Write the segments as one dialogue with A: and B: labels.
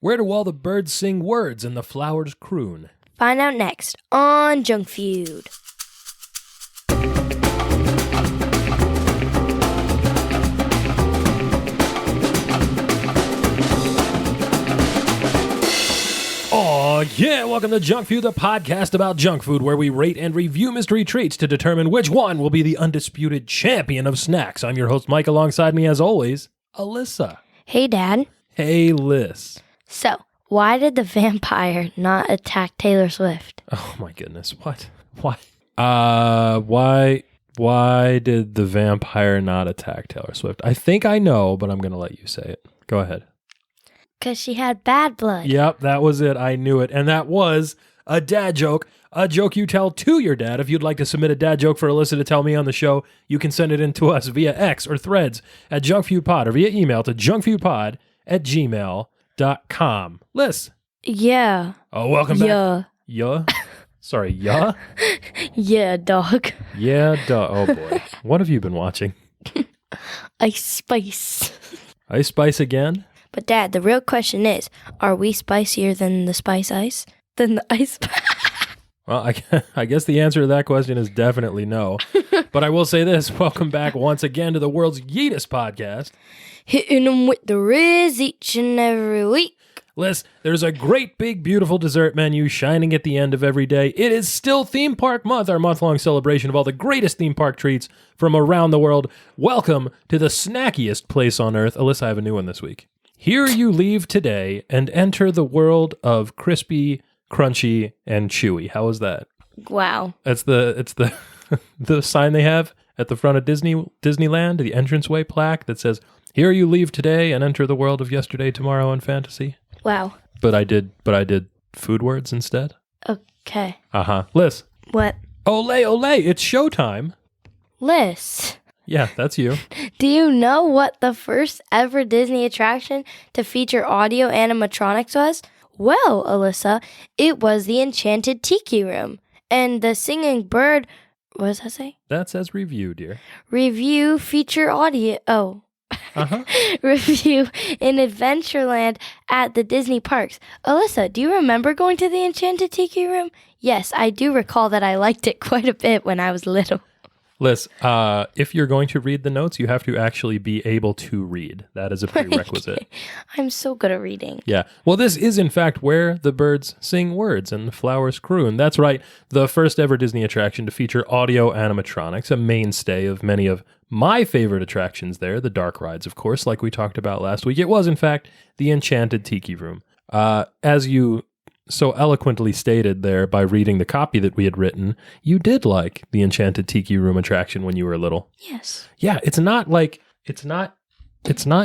A: Where do all the birds sing words and the flowers croon?
B: Find out next on Junk Feud.
A: Oh, yeah, welcome to Junk Food, the podcast about junk food, where we rate and review mystery treats to determine which one will be the undisputed champion of snacks. I'm your host, Mike, alongside me, as always, Alyssa.
B: Hey, Dad.
A: Hey, Liz.
B: So, why did the vampire not attack Taylor Swift?
A: Oh, my goodness, what? Why did the vampire not attack Taylor Swift? I think I know, but I'm going to let you say it. Go ahead.
B: Because she had bad blood.
A: Yep, that was it. I knew it. And that was a dad joke. A joke you tell to your dad. If you'd like to submit a dad joke for Alyssa to tell me on the show, you can send it in to us via X or Threads at JunkFoodPod or via email to junkfoodpod@gmail.com. Liz.
B: Yeah.
A: Oh, welcome back. Yeah. Sorry, yeah?
B: Yeah, dog.
A: Yeah, oh boy. What have you been watching?
B: Ice Spice.
A: Ice Spice again?
B: But Dad, the real question is, are we spicier than the Spice Ice? Than the Ice
A: Well, I guess the answer to that question is definitely no. But I will say this. Welcome back once again to the world's yeetest podcast.
B: Hitting them with the Riz each and every week.
A: Liz, there's a great big beautiful dessert menu shining at the end of every day. It is still Theme Park Month, our month-long celebration of all the greatest theme park treats from around the world. Welcome to the snackiest place on earth. Alyssa, I have a new one this week. Here you leave today and enter the world of crispy, crunchy, and chewy. How is that?
B: Wow.
A: It's the the sign they have at the front of Disneyland, the entranceway plaque that says, "Here you leave today and enter the world of yesterday, tomorrow, and fantasy."
B: Wow.
A: But I did food words instead.
B: Okay.
A: Liz.
B: What?
A: Olé, olé, it's showtime.
B: Liz.
A: Yeah, that's you.
B: Do you know what the first ever Disney attraction to feature audio animatronics was? Well, Alyssa, it was the Enchanted Tiki Room. And the singing bird, what does that say?
A: That says review, dear.
B: Review feature audio. Oh. Review in Adventureland at the Disney parks. Alyssa, do you remember going to the Enchanted Tiki Room? Yes, I do recall that I liked it quite a bit when I was little.
A: Liz, if you're going to read the notes, you have to actually be able to read. That is a prerequisite.
B: I'm so good at reading.
A: Yeah. Well, this is, in fact, where the birds sing words and the flowers croon. That's right. The first ever Disney attraction to feature audio animatronics, a mainstay of many of my favorite attractions there, the dark rides, of course, like we talked about last week. It was, in fact, the Enchanted Tiki Room. As you so eloquently stated there by reading the copy that we had written, you did like the Enchanted Tiki Room attraction when you were little.
B: Yes.
A: Yeah, it's not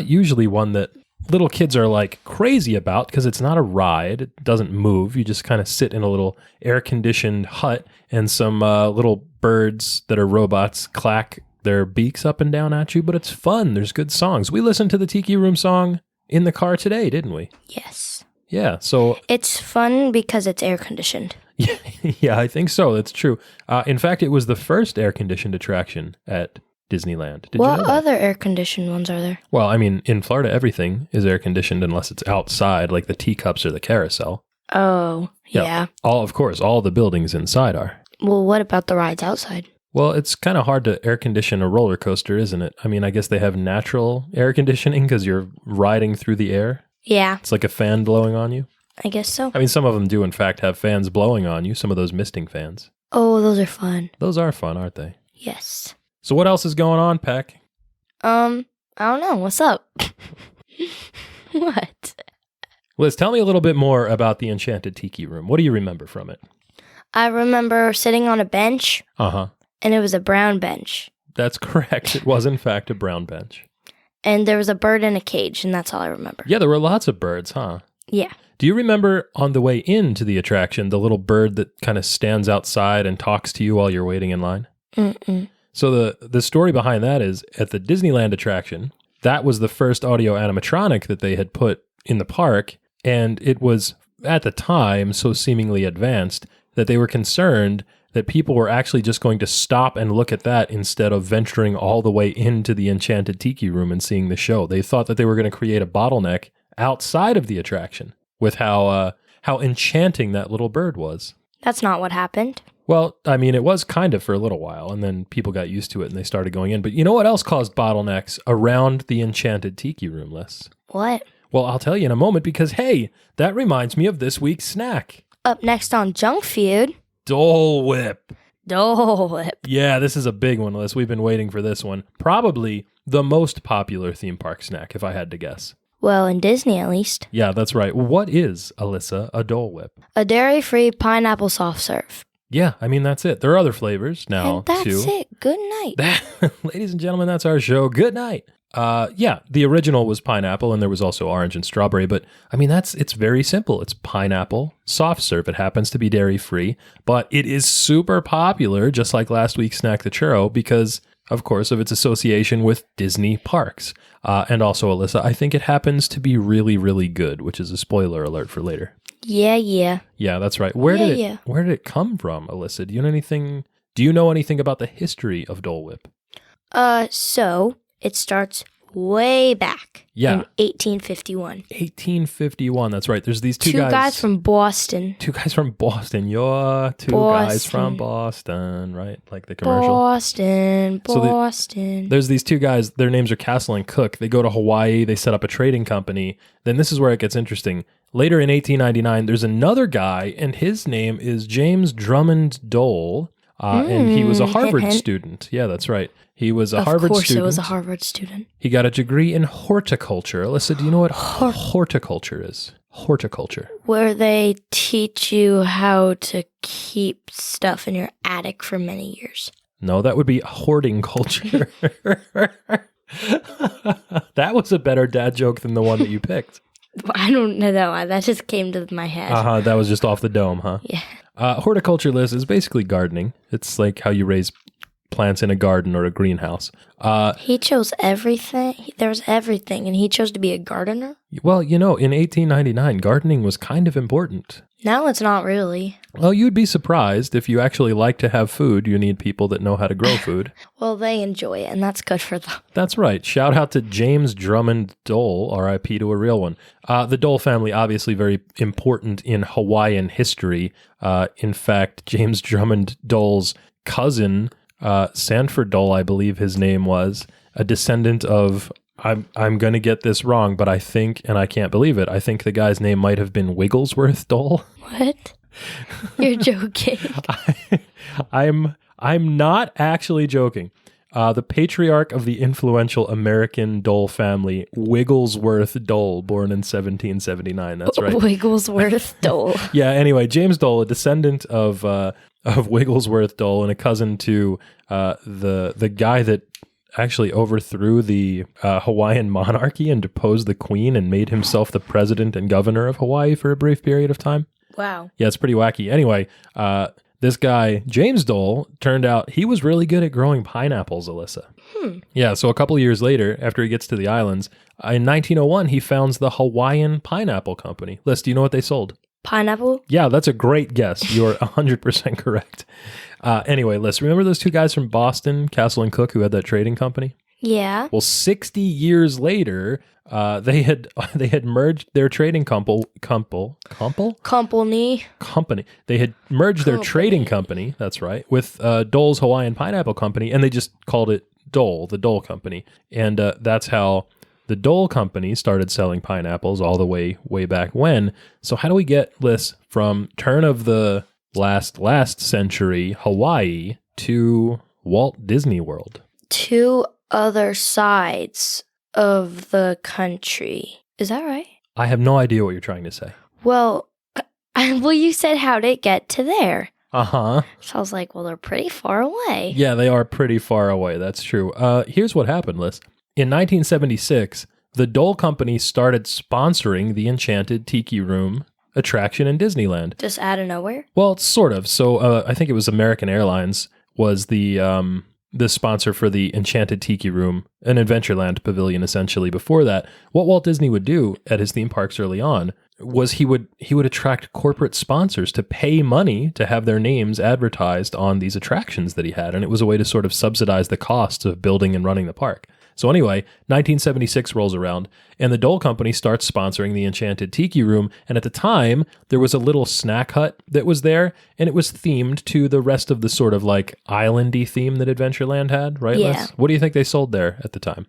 A: usually one that little kids are like crazy about because it's not a ride. It doesn't move. You just kind of sit in a little air-conditioned hut and some little birds that are robots clack their beaks up and down at you, but it's fun. There's good songs. We listened to the Tiki Room song in the car today, didn't we?
B: Yes.
A: Yeah, so...
B: It's fun because it's air-conditioned.
A: Yeah, I think so. That's true. In fact, it was the first air-conditioned attraction at Disneyland. Did you know that?
B: Other air-conditioned ones are there?
A: Well, I mean, in Florida, everything is air-conditioned unless it's outside, like the teacups or the carousel.
B: Oh, yeah.
A: Of course, all the buildings inside are.
B: Well, what about the rides outside?
A: Well, it's kind of hard to air-condition a roller coaster, isn't it? I mean, I guess they have natural air conditioning because you're riding through the air.
B: Yeah.
A: It's like a fan blowing on you.
B: I guess so.
A: I mean, some of them do, in fact, have fans blowing on you, some of those misting fans.
B: Oh, those are fun.
A: Those are fun, aren't they?
B: Yes.
A: So what else is going on, Peck?
B: I don't know. What's up? What?
A: Liz, tell me a little bit more about the Enchanted Tiki Room. What do you remember from it?
B: I remember sitting on a bench.
A: Uh-huh.
B: And it was a brown bench.
A: That's correct. It was, in fact, a brown bench.
B: And there was a bird in a cage, and that's all I remember.
A: Yeah, there were lots of birds, huh?
B: Yeah.
A: Do you remember on the way into the attraction, the little bird that kind of stands outside and talks to you while you're waiting in line?
B: Mm-mm.
A: So the story behind that is, at the Disneyland attraction, that was the first audio animatronic that they had put in the park, and it was, at the time, so seemingly advanced that they were concerned that people were actually just going to stop and look at that instead of venturing all the way into the Enchanted Tiki Room and seeing the show. They thought that they were going to create a bottleneck outside of the attraction. with how enchanting that little bird was.
B: That's not what happened.
A: Well, I mean, it was kind of for a little while, and then people got used to it and they started going in. But you know what else caused bottlenecks around the enchanted tiki room lists?
B: What?
A: Well, I'll tell you in a moment because, hey, that reminds me of this week's snack.
B: Up next on Junk Food,
A: Dole Whip.
B: Dole Whip.
A: Yeah, this is a big one, Liz. We've been waiting for this one. Probably the most popular theme park snack, if I had to guess.
B: Well, in Disney at least.
A: Yeah, that's right. What is, Alyssa, a Dole Whip?
B: A dairy-free pineapple soft serve.
A: Yeah, I mean, that's it. There are other flavors now,
B: and that's
A: too.
B: it. Good night.
A: Ladies and gentlemen, that's our show. Good night. Yeah, the original was pineapple, and there was also orange and strawberry, but I mean, it's very simple. It's pineapple soft serve. It happens to be dairy-free, but it is super popular, just like last week's Snack the Churro, because, of course, of its association with Disney parks. And also, Alyssa, I think it happens to be really, really good, which is a spoiler alert for later.
B: Yeah.
A: Yeah, that's right. Where did it come from, Alyssa? Do you know anything about the history of Dole Whip?
B: So it starts way back in 1851.
A: 1851, that's right. There's these two
B: guys from Boston.
A: Two guys from Boston. You're guys from Boston, right? Like the commercial.
B: Boston.
A: So there's these two guys. Their names are Castle and Cook. They go to Hawaii. They set up a trading company. Then this is where it gets interesting. Later in 1899, there's another guy, and his name is James Drummond Dole, and he was a Harvard student. Yeah, that's right. He was a Harvard student. Of course, he was
B: a Harvard student.
A: He got a degree in horticulture. Alyssa, do you know what horticulture is? Horticulture.
B: Where they teach you how to keep stuff in your attic for many years.
A: No, that would be hoarding culture. That was a better dad joke than the one that you picked.
B: I don't know that. That just came to my head.
A: That was just off the dome, huh?
B: Yeah.
A: Horticulture, Liz, is basically gardening. It's like how you raise plants in a garden or a greenhouse.
B: He chose everything. There was everything, and he chose to be a gardener?
A: Well, in 1899, gardening was kind of important.
B: Now it's not really.
A: Well, you'd be surprised. If you actually like to have food, you need people that know how to grow food.
B: Well, they enjoy it, and that's good for them.
A: That's right. Shout out to James Drummond Dole, R.I.P. to a real one. The Dole family, obviously very important in Hawaiian history. In fact, James Drummond Dole's cousin, Sanford Dole, I believe his name was, a descendant of... I'm going to get this wrong, but I think, and I can't believe it, I think the guy's name might have been Wigglesworth Dole.
B: What? You're joking.
A: I'm not actually joking. The patriarch of the influential American Dole family, Wigglesworth Dole, born in 1779. That's right.
B: Wigglesworth Dole.
A: Yeah, anyway, James Dole, a descendant of Wigglesworth Dole and a cousin to the guy that actually overthrew the Hawaiian monarchy and deposed the queen and made himself the president and governor of Hawaii for a brief period of time.
B: Wow.
A: Yeah, it's pretty wacky. Anyway, this guy, James Dole, turned out he was really good at growing pineapples, Alyssa. Yeah, so a couple of years later, after he gets to the islands, in 1901, he founds the Hawaiian Pineapple Company. Liz, do you know what they sold?
B: Pineapple?
A: Yeah, that's a great guess. You're 100% correct. Anyway, Liz, remember those two guys from Boston, Castle and Cook, who had that trading company?
B: Yeah.
A: Well, 60 years later, they had merged their trading company. They had merged their trading company, that's right, with Dole's Hawaiian Pineapple Company, and they just called it Dole, the Dole Company. And that's how the Dole Company started selling pineapples all the way back when. So how do we get, Liz, from turn of the last century Hawaii to Walt Disney World?
B: Two other sides of the country. Is that right?
A: I have no idea what you're trying to say.
B: Well, you said how'd it get to there?
A: Uh-huh.
B: So I was like, well, they're pretty far away.
A: Yeah, they are pretty far away. That's true. Here's what happened, Liz. In 1976, the Dole Company started sponsoring the Enchanted Tiki Room attraction in Disneyland.
B: Just out of nowhere?
A: Well, sort of. So I think it was American Airlines was the sponsor for the Enchanted Tiki Room, an Adventureland pavilion, essentially. Before that, what Walt Disney would do at his theme parks early on was he would attract corporate sponsors to pay money to have their names advertised on these attractions that he had, and it was a way to sort of subsidize the costs of building and running the park. So anyway, 1976 rolls around, and the Dole Company starts sponsoring the Enchanted Tiki Room, and at the time, there was a little snack hut that was there, and it was themed to the rest of the sort of like islandy theme that Adventureland had, right,
B: Yeah.
A: Les? What do you think they sold there at the time?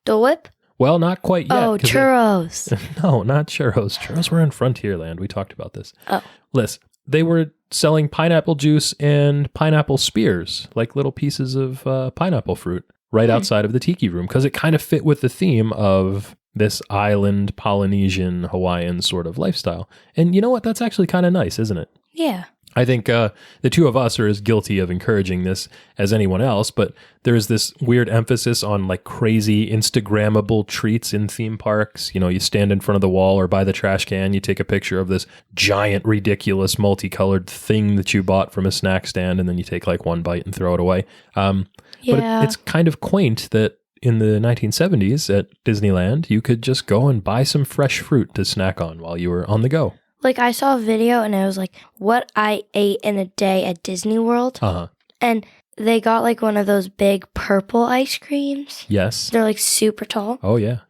B: Dole Whip?
A: Well, not quite yet.
B: Oh, churros.
A: No, not churros. Churros were in Frontierland. We talked about this.
B: Oh.
A: Liz, they were selling pineapple juice and pineapple spears, like little pieces of pineapple fruit, right outside of the Tiki Room, because it kind of fit with the theme of this island, Polynesian, Hawaiian sort of lifestyle. And you know what? That's actually kind of nice, isn't it?
B: Yeah.
A: I think the two of us are as guilty of encouraging this as anyone else, but there's this weird emphasis on like crazy Instagrammable treats in theme parks. You know, you stand in front of the wall or by the trash can, you take a picture of this giant, ridiculous, multicolored thing that you bought from a snack stand, and then you take like one bite and throw it away. But it's kind of quaint that in the 1970s at Disneyland, you could just go and buy some fresh fruit to snack on while you were on the go.
B: Like, I saw a video, and it was like, what I ate in a day at Disney World.
A: Uh-huh.
B: And they got, like, one of those big purple ice creams.
A: Yes.
B: They're, like, super tall.
A: Oh, yeah.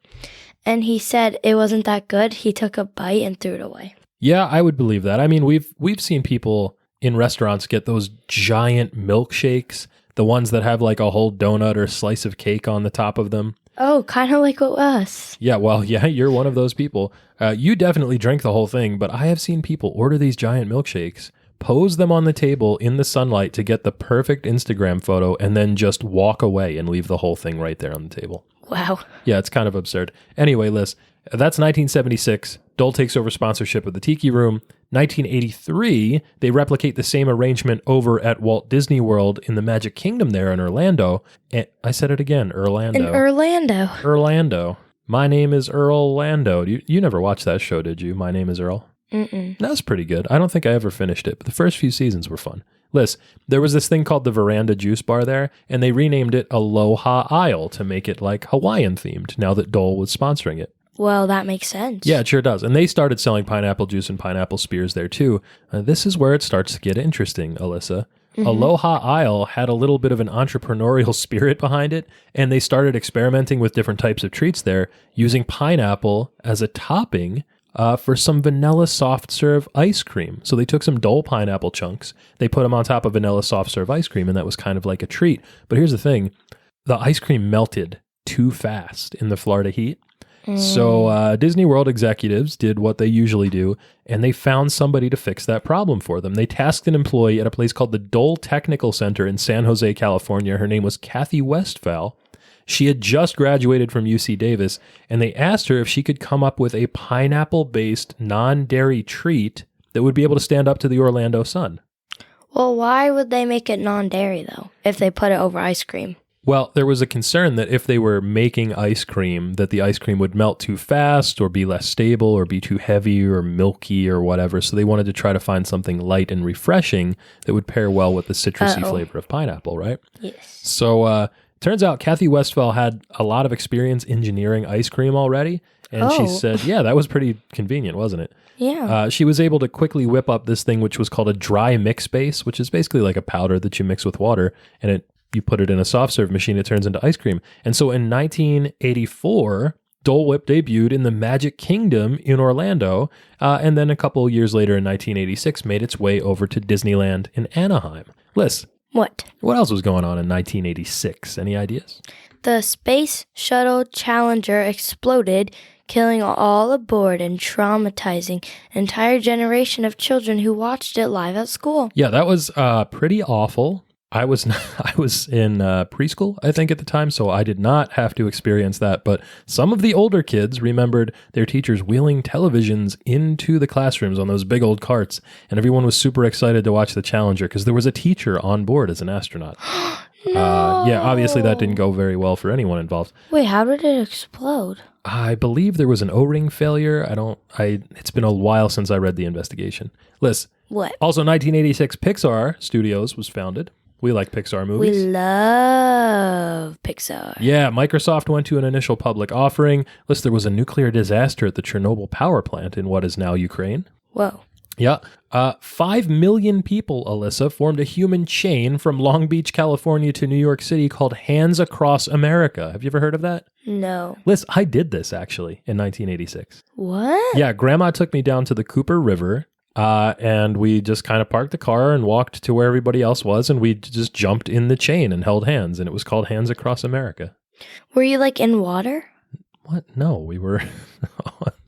B: And he said it wasn't that good. He took a bite and threw it away.
A: Yeah, I would believe that. I mean, we've seen people in restaurants get those giant milkshakes, the ones that have, like, a whole donut or slice of cake on the top of them.
B: Oh, kind of like with us.
A: Yeah, well, yeah, you're one of those people. You definitely drink the whole thing, but I have seen people order these giant milkshakes, pose them on the table in the sunlight to get the perfect Instagram photo, and then just walk away and leave the whole thing right there on the table.
B: Wow.
A: Yeah, it's kind of absurd. Anyway, Liz, that's 1976. Dole takes over sponsorship of the Tiki Room. 1983, they replicate the same arrangement over at Walt Disney World in the Magic Kingdom there in Orlando. And I said it again, Orlando.
B: In Orlando.
A: Orlando. My name is Earl Lando. You never watched that show, did you? My Name is Earl?
B: Mm-mm.
A: That was pretty good. I don't think I ever finished it, but the first few seasons were fun. Liz, there was this thing called the Veranda Juice Bar there, and they renamed it Aloha Isle to make it like Hawaiian themed now that Dole was sponsoring it.
B: Well, that makes sense.
A: Yeah, it sure does. And they started selling pineapple juice and pineapple spears there too. This is where it starts to get interesting, Alyssa. Mm-hmm. Aloha Isle had a little bit of an entrepreneurial spirit behind it, and they started experimenting with different types of treats there, using pineapple as a topping for some vanilla soft serve ice cream. So they took some Dole pineapple chunks, they put them on top of vanilla soft serve ice cream, and that was kind of like a treat. But here's the thing, the ice cream melted too fast in the Florida heat. So Disney World executives did what they usually do, and they found somebody to fix that problem for them. They tasked an employee at a place called the Dole Technical Center in San Jose, California. Her name was Kathy Westphal. She had just graduated from UC Davis, and they asked her if she could come up with a pineapple-based non-dairy treat that would be able to stand up to the Orlando sun.
B: Well, why would they make it non-dairy, though, if they put it over ice cream?
A: Well, there was a concern that if they were making ice cream, that the ice cream would melt too fast or be less stable or be too heavy or milky or whatever. So they wanted to try to find something light and refreshing that would pair well with the citrusy flavor of pineapple, right?
B: Yes.
A: So turns out Kathy Westphal had a lot of experience engineering ice cream already. And she said, yeah, that was pretty convenient, wasn't it?
B: Yeah.
A: She was able to quickly whip up this thing, which was called a dry mix base, which is basically like a powder that you mix with water, and you put it in a soft serve machine, it turns into ice cream. And so in 1984, Dole Whip debuted in the Magic Kingdom in Orlando, and then a couple years later in 1986 made its way over to Disneyland in Anaheim. Liz,
B: what
A: else was going on in 1986? Any ideas?
B: The Space Shuttle Challenger exploded, killing all aboard and traumatizing an entire generation of children who watched it live at school.
A: Yeah, that was pretty awful. I was in preschool, I think, at the time, so I did not have to experience that. But some of the older kids remembered their teachers wheeling televisions into the classrooms on those big old carts, and everyone was super excited to watch the Challenger because there was a teacher on board as an astronaut.
B: No.
A: Yeah, obviously that didn't go very well for anyone involved.
B: Wait, how did it explode?
A: I believe there was an O-ring failure. It's been a while since I read the investigation. Liz.
B: What?
A: Also, 1986, Pixar Studios was founded. We like Pixar movies.
B: We love Pixar.
A: Yeah, Microsoft went to an initial public offering. Listen, there was a nuclear disaster at the Chernobyl power plant in what is now Ukraine.
B: Whoa.
A: Yeah. 5 million people, Alyssa, formed a human chain from Long Beach, California to New York City called Hands Across America. Have you ever heard of that?
B: No.
A: Liz, I did this actually in 1986.
B: What?
A: Yeah, Grandma took me down to the Cooper River, and we just kind of parked the car and walked to where everybody else was, and we just jumped in the chain and held hands, and it was called Hands Across America.
B: Were you like in water?
A: What? No, we were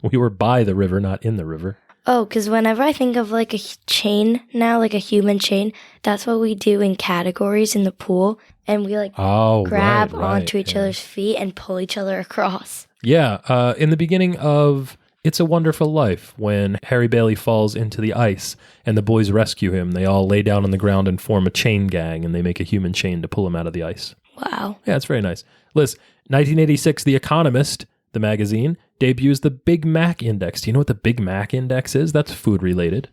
A: we were by the river, not in the river.
B: Oh, because whenever I think of like a chain now, like a human chain, that's what we do in categories in the pool. And we like grab onto each other's feet and pull each other across.
A: Yeah. In the beginning of It's a Wonderful Life, when Harry Bailey falls into the ice and the boys rescue him, they all lay down on the ground and form a chain gang, and they make a human chain to pull him out of the ice.
B: Wow.
A: Yeah, it's very nice. Liz, 1986, The Economist, the magazine, debuts the Big Mac Index. Do you know what the Big Mac Index is? That's food related.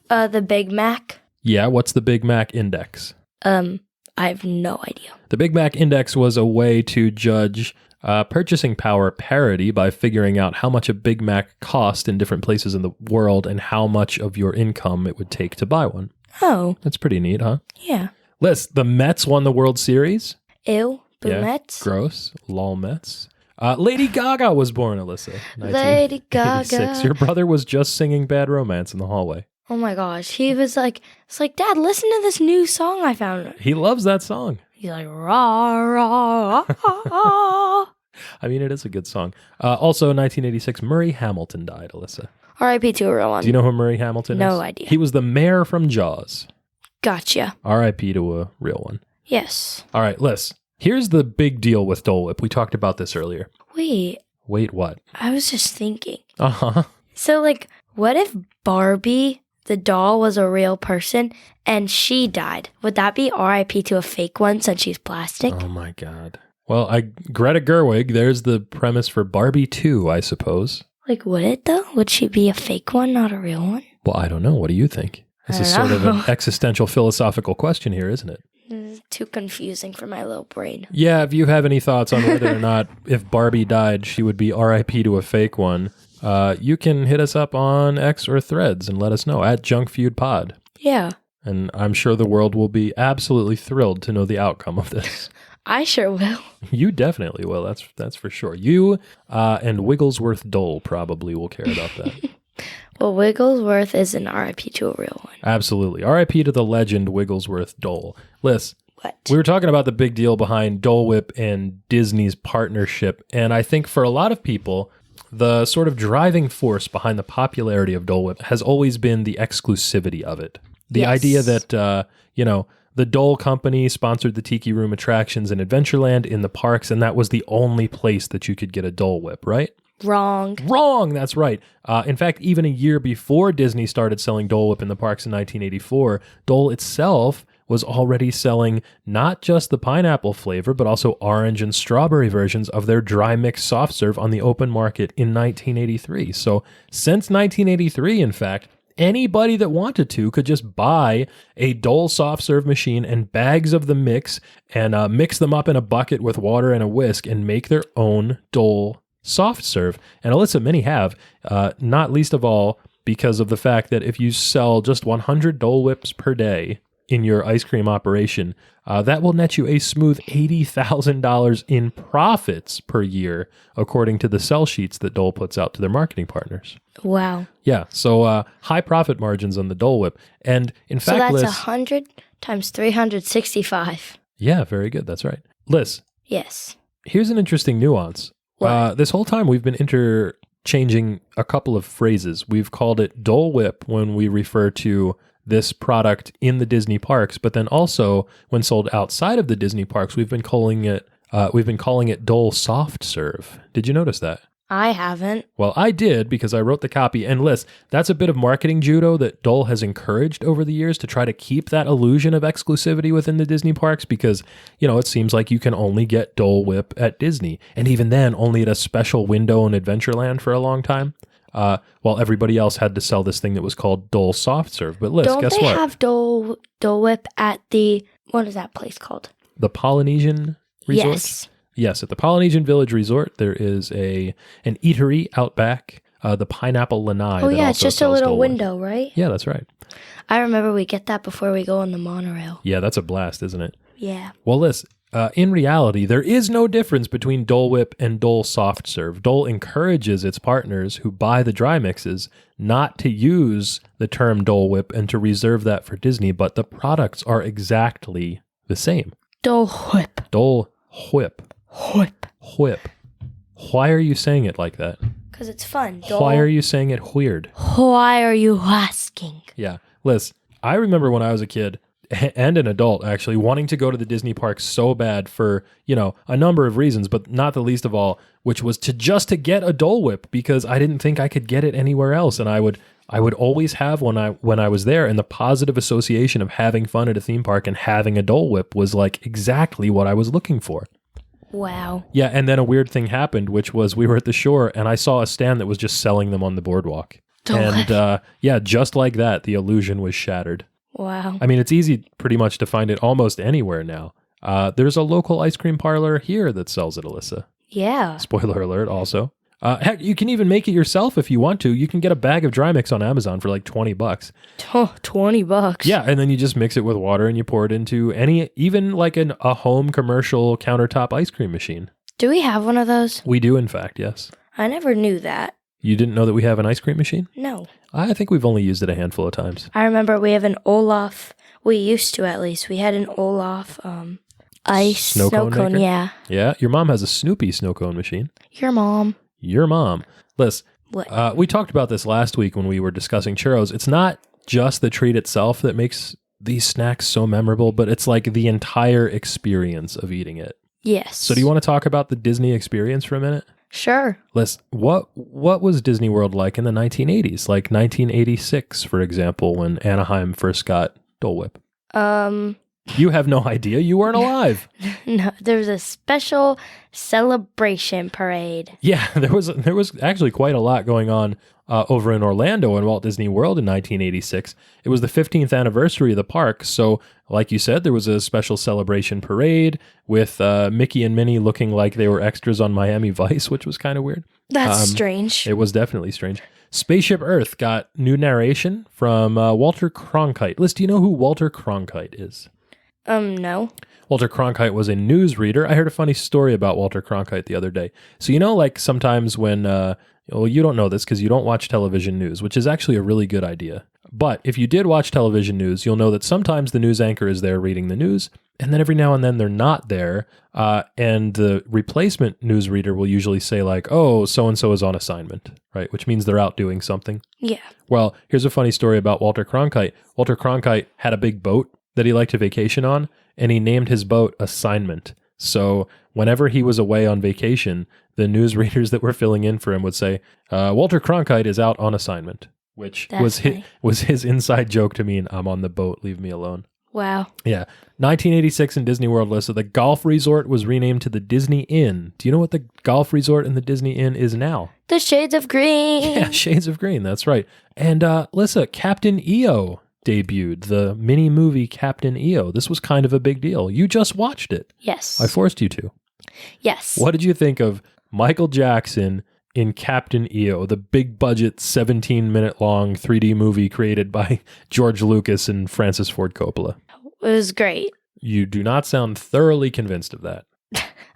B: The Big Mac?
A: Yeah, what's the Big Mac Index?
B: I have no idea.
A: The Big Mac Index was a way to judge purchasing power parity by figuring out how much a Big Mac cost in different places in the world and how much of your income it would take to buy one.
B: Oh.
A: That's pretty neat, huh?
B: Yeah.
A: Liz, the Mets won the World Series.
B: Ew. Boo
A: Yeah,
B: Mets.
A: gross. Lol Mets. Lady Gaga was born, Alyssa.
B: Lady Gaga.
A: Your brother was just singing Bad Romance in the hallway.
B: Oh my gosh. He was like, it's like, Dad, listen to this new song I found.
A: He loves that song.
B: He's like, rah, rah, rah.
A: I mean, it is a good song. Also, in 1986, Murray Hamilton died, Alyssa.
B: R.I.P. to a real one.
A: Do you know who Murray Hamilton is?
B: No idea.
A: He was the mayor from Jaws.
B: Gotcha.
A: R.I.P. to a real one.
B: Yes.
A: All right, Liz. Here's the big deal with Dole Whip. We talked about this earlier.
B: Wait.
A: Wait, what?
B: I was just thinking.
A: Uh-huh.
B: So, like, what if Barbie, the doll, was a real person and she died? Would that be R.I.P. to a fake one since she's plastic?
A: Oh, my God. Well, Greta Gerwig, there's the premise for Barbie 2, I suppose.
B: Like, would it, though? Would she be a fake one, not a real one?
A: Well, I don't know. What do you think? This is sort of an existential philosophical question here, isn't it?
B: This is too confusing for my little brain.
A: Yeah, if you have any thoughts on whether or not if Barbie died, she would be RIP to a fake one, you can hit us up on X or Threads and let us know at JunkFeudPod.
B: Yeah.
A: And I'm sure the world will be absolutely thrilled to know the outcome of this.
B: I sure will.
A: You definitely will. That's for sure. You and Wigglesworth Dole probably will care about that.
B: Well, Wigglesworth is an RIP to a real one.
A: Absolutely. RIP to the legend Wigglesworth Dole. Liz,
B: What?
A: we were talking about the big deal behind Dole Whip and Disney's partnership, and I think for a lot of people, the sort of driving force behind the popularity of Dole Whip has always been the exclusivity of it. The idea that, the Dole Company sponsored the Tiki Room attractions in Adventureland in the parks, and that was the only place that you could get a Dole Whip, right?
B: Wrong.
A: That's right. In fact, even a year before Disney started selling Dole Whip in the parks in 1984, Dole itself was already selling not just the pineapple flavor, but also orange and strawberry versions of their dry mix soft serve on the open market in 1983. So since 1983, in fact, anybody that wanted to could just buy a Dole soft serve machine and bags of the mix and mix them up in a bucket with water and a whisk and make their own Dole soft serve. And Alyssa, many have, not least of all because of the fact that if you sell just 100 Dole Whips per day in your ice cream operation, that will net you a smooth $80,000 in profits per year, according to the sell sheets that Dole puts out to their marketing partners.
B: Wow.
A: Yeah, so high profit margins on the Dole Whip. And in fact,
B: so that's
A: Liz,
B: 100 times 365.
A: Yeah, very good. That's right. Liz,
B: Yes.
A: here's an interesting nuance. This whole time we've been interchanging a couple of phrases. We've called it Dole Whip when we refer to this product in the Disney parks, but then also when sold outside of the Disney parks, we've been calling it Dole Soft Serve. Did you notice that?
B: I haven't.
A: Well, I did because I wrote the copy. And Liz, that's a bit of marketing judo that Dole has encouraged over the years to try to keep that illusion of exclusivity within the Disney parks because, it seems like you can only get Dole Whip at Disney. And even then, only at a special window in Adventureland for a long time. While everybody else had to sell this thing that was called Dole Soft Serve. But Liz, guess what?
B: Don't they have Dole Whip at what is that place called?
A: The Polynesian Resort?
B: Yes.
A: Yes, at the Polynesian Village Resort, there is an eatery out back the pineapple lanai.
B: Oh,
A: that
B: yeah, it's
A: also
B: just a
A: sells
B: little
A: Dole Whip.
B: window, right?
A: Yeah, that's right.
B: I remember we get that before we go on the monorail.
A: Yeah, that's a blast, isn't it?
B: Yeah.
A: Well, listen, in reality, there is no difference between Dole Whip and Dole Soft Serve. Dole encourages its partners who buy the dry mixes not to use the term Dole Whip and to reserve that for Disney, but the products are exactly the same.
B: Dole Whip.
A: Dole Whip.
B: Whip.
A: Whip. Why are you saying it like that?
B: Because it's fun.
A: Why are you saying it weird?
B: Why are you asking?
A: Yeah. Liz, I remember when I was a kid and an adult actually wanting to go to the Disney parks so bad for, a number of reasons, but not the least of all, which was to get a Dole Whip because I didn't think I could get it anywhere else. And I would always have when I was there, and the positive association of having fun at a theme park and having a Dole Whip was like exactly what I was looking for.
B: Wow.
A: Yeah, and then a weird thing happened, which was we were at the shore and I saw a stand that was just selling them on the boardwalk. And just like that, the illusion was shattered.
B: Wow.
A: I mean, it's easy pretty much to find it almost anywhere now. There's a local ice cream parlor here that sells it, Alyssa.
B: Yeah.
A: Spoiler alert also. Heck, you can even make it yourself if you want to. You can get a bag of dry mix on Amazon for like $20.
B: Oh, $20.
A: Yeah, and then you just mix it with water and you pour it into even like a home commercial countertop ice cream machine.
B: Do we have one of those?
A: We do, in fact, yes.
B: I never knew that.
A: You didn't know that we have an ice cream machine?
B: No.
A: I think we've only used it a handful of times.
B: I remember we have an Olaf. We used to, at least. We had an Olaf ice snow cone.
A: Maker?
B: Yeah.
A: Yeah, your mom has a Snoopy snow cone machine.
B: Your mom.
A: Your mom. Liz,
B: What?
A: we talked about this last week when we were discussing churros. It's not just the treat itself that makes these snacks so memorable, but it's like the entire experience of eating it.
B: Yes.
A: So do you want to talk about the Disney experience for a minute?
B: Sure.
A: Liz, what was Disney World like in the 1980s? Like 1986, for example, when Anaheim first got Dole Whip. You have no idea. You weren't alive.
B: No, there was a special celebration parade.
A: Yeah, there was actually quite a lot going on over in Orlando in Walt Disney World in 1986. It was the 15th anniversary of the park, so like you said, there was a special celebration parade with Mickey and Minnie looking like they were extras on Miami Vice, which was kind of weird.
B: That's strange.
A: It was definitely strange. Spaceship Earth got new narration from Walter Cronkite. Liz, do you know who Walter Cronkite is?
B: No.
A: Walter Cronkite was a newsreader. I heard a funny story about Walter Cronkite the other day. So, like sometimes when, you don't know this because you don't watch television news, which is actually a really good idea. But if you did watch television news, you'll know that sometimes the news anchor is there reading the news, and then every now and then they're not there, and the replacement newsreader will usually say like, oh, so-and-so is on assignment, right? Which means they're out doing something.
B: Yeah.
A: Well, here's a funny story about Walter Cronkite. Walter Cronkite had a big boat that he liked to vacation on, and he named his boat Assignment. So whenever he was away on vacation, the newsreaders that were filling in for him would say, Walter Cronkite is out on assignment, which was his inside joke to mean, I'm on the boat, leave me alone.
B: Wow.
A: Yeah. 1986 in Disney World, Lissa, the golf resort was renamed to the Disney Inn. Do you know what the golf resort in the Disney Inn is now?
B: The Shades of Green.
A: Yeah, Shades of Green, that's right. And Lissa, Captain EO debuted, the mini movie Captain EO. This was kind of a big deal. You just watched it.
B: Yes.
A: I forced you to.
B: Yes.
A: What did you think of Michael Jackson in Captain EO, the big budget 17-minute long 3D movie created by George Lucas and Francis Ford Coppola?
B: It was great.
A: You do not sound thoroughly convinced of that.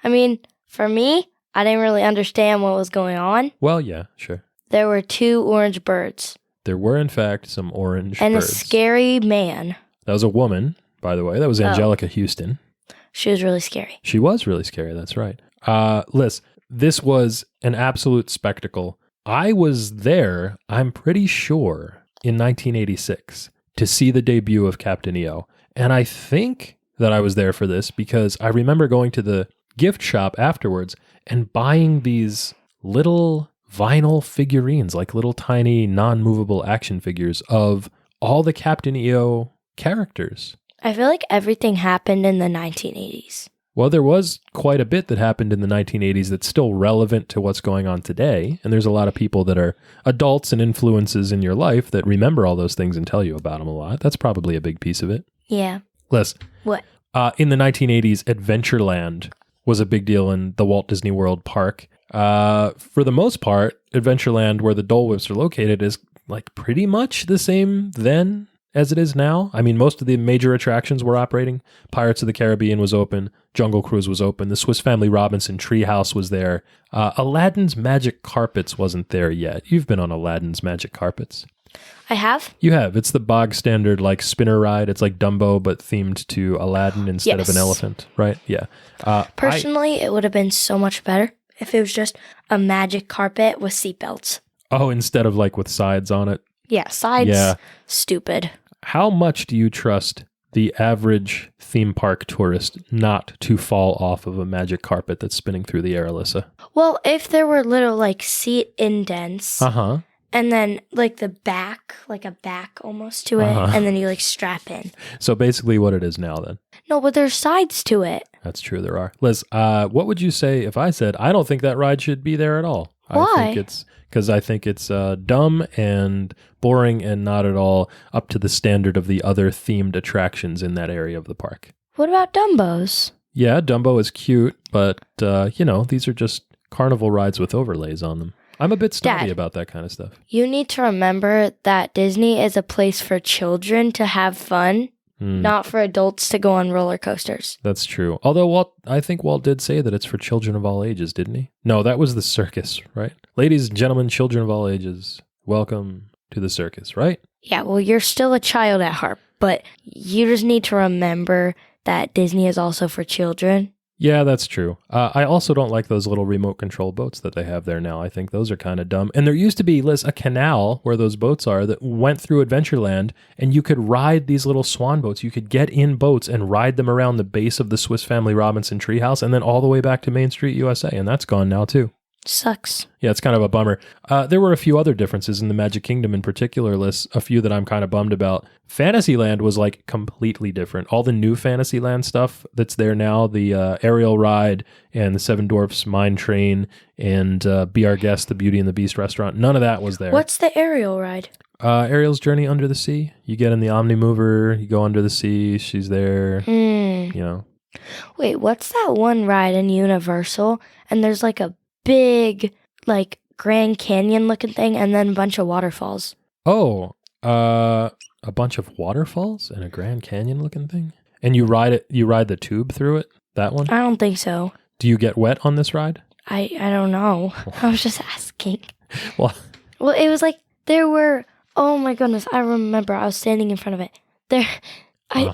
B: I mean, for me, I didn't really understand what was going on.
A: Well, yeah, sure.
B: There were 2 orange birds.
A: There were, in fact, some orange
B: and
A: birds.
B: A scary man.
A: That was a woman, by the way. That was Angelica Houston.
B: She was really scary.
A: She was really scary, that's right. Liz, this was an absolute spectacle. I was there, I'm pretty sure, in 1986 to see the debut of Captain EO. And I think that I was there for this because I remember going to the gift shop afterwards and buying these little vinyl figurines, like little tiny non-movable action figures of all the Captain EO characters.
B: I feel like everything happened in the 1980s.
A: Well, there was quite a bit that happened in the 1980s that's still relevant to what's going on today. And there's a lot of people that are adults and influences in your life that remember all those things and tell you about them a lot. That's probably a big piece of it.
B: Yeah.
A: Les.
B: What?
A: In the 1980s, Adventureland was a big deal in the Walt Disney World park. For the most part, Adventureland, where the Dole Whips are located, is like pretty much the same then as it is now. I mean, most of the major attractions were operating. Pirates of the Caribbean was open. Jungle Cruise was open. The Swiss Family Robinson Treehouse was there. Aladdin's Magic Carpets wasn't there yet. You've been on Aladdin's Magic Carpets.
B: I have.
A: You have. It's the bog standard like spinner ride. It's like Dumbo, but themed to Aladdin instead of an elephant, right? Yeah.
B: Personally, it would have been so much better if it was just a magic carpet with seatbelts.
A: Oh, instead of like with sides on it?
B: Yeah, sides.
A: Yeah.
B: Stupid.
A: How much do you trust the average theme park tourist not to fall off of a magic carpet that's spinning through the air, Alyssa?
B: Well, if there were little like seat indents, and then like the back, like a back almost to it, and then you like strap in.
A: So basically what it is now then.
B: No, but there's sides to it.
A: That's true, there are. Liz, what would you say if I said, I don't think that ride should be there at all?
B: Why?
A: I think it's dumb and boring and not at all up to the standard of the other themed attractions in that area of the park.
B: What about Dumbo's?
A: Yeah, Dumbo is cute, but, these are just carnival rides with overlays on them. I'm a bit snobby about that kind of stuff.
B: You need to remember that Disney is a place for children to have fun, not for adults to go on roller coasters.
A: That's true. Although I think Walt did say that it's for children of all ages, didn't he? No, that was the circus, right? Ladies and gentlemen, children of all ages, welcome to the circus, right?
B: Yeah, well, you're still a child at heart, but you just need to remember that Disney is also for children.
A: Yeah, that's true. I also don't like those little remote control boats that they have there now. I think those are kind of dumb. And there used to be, Liz, a canal where those boats are that went through Adventureland, and you could ride these little swan boats. You could get in boats and ride them around the base of the Swiss Family Robinson Treehouse and then all the way back to Main Street, USA. And that's gone now, too.
B: Sucks.
A: Yeah, it's kind of a bummer. There were a few other differences in the Magic Kingdom in particular, Liz, a few that I'm kind of bummed about. Fantasyland was like completely different. All the new Fantasyland stuff that's there now, the Ariel ride and the Seven Dwarfs Mine Train and Be Our Guest, the Beauty and the Beast restaurant, none of that was there.
B: What's the Ariel ride?
A: Ariel's Journey Under the Sea. You get in the Omnimover, you go under the sea, she's there,
B: Wait, what's that one ride in Universal? And there's like a big, like, Grand Canyon looking thing and then a bunch of waterfalls.
A: Oh, a bunch of waterfalls and a Grand Canyon looking thing? And you ride the tube through it? That one?
B: I don't think so.
A: Do you get wet on this ride?
B: I don't know. I was just asking.
A: Well,
B: it was like there were, oh my goodness, I remember I was standing in front of it.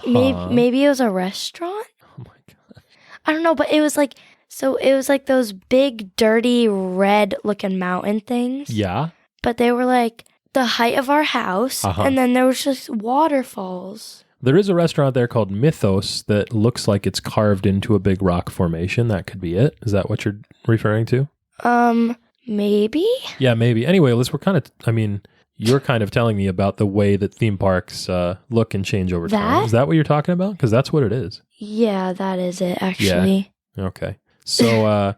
B: Maybe it was a restaurant?
A: Oh my God.
B: I don't know, but it was like, so it was like those big, dirty, red-looking mountain things.
A: Yeah.
B: But they were like the height of our house, and then there was just waterfalls.
A: There is a restaurant there called Mythos that looks like it's carved into a big rock formation. That could be it. Is that what you're referring to?
B: Maybe?
A: Yeah, maybe. Anyway, Liz, you're kind of telling me about the way that theme parks look and change over time. Is that what you're talking about? Because that's what it is.
B: Yeah, that is it, actually.
A: Yeah. Okay. So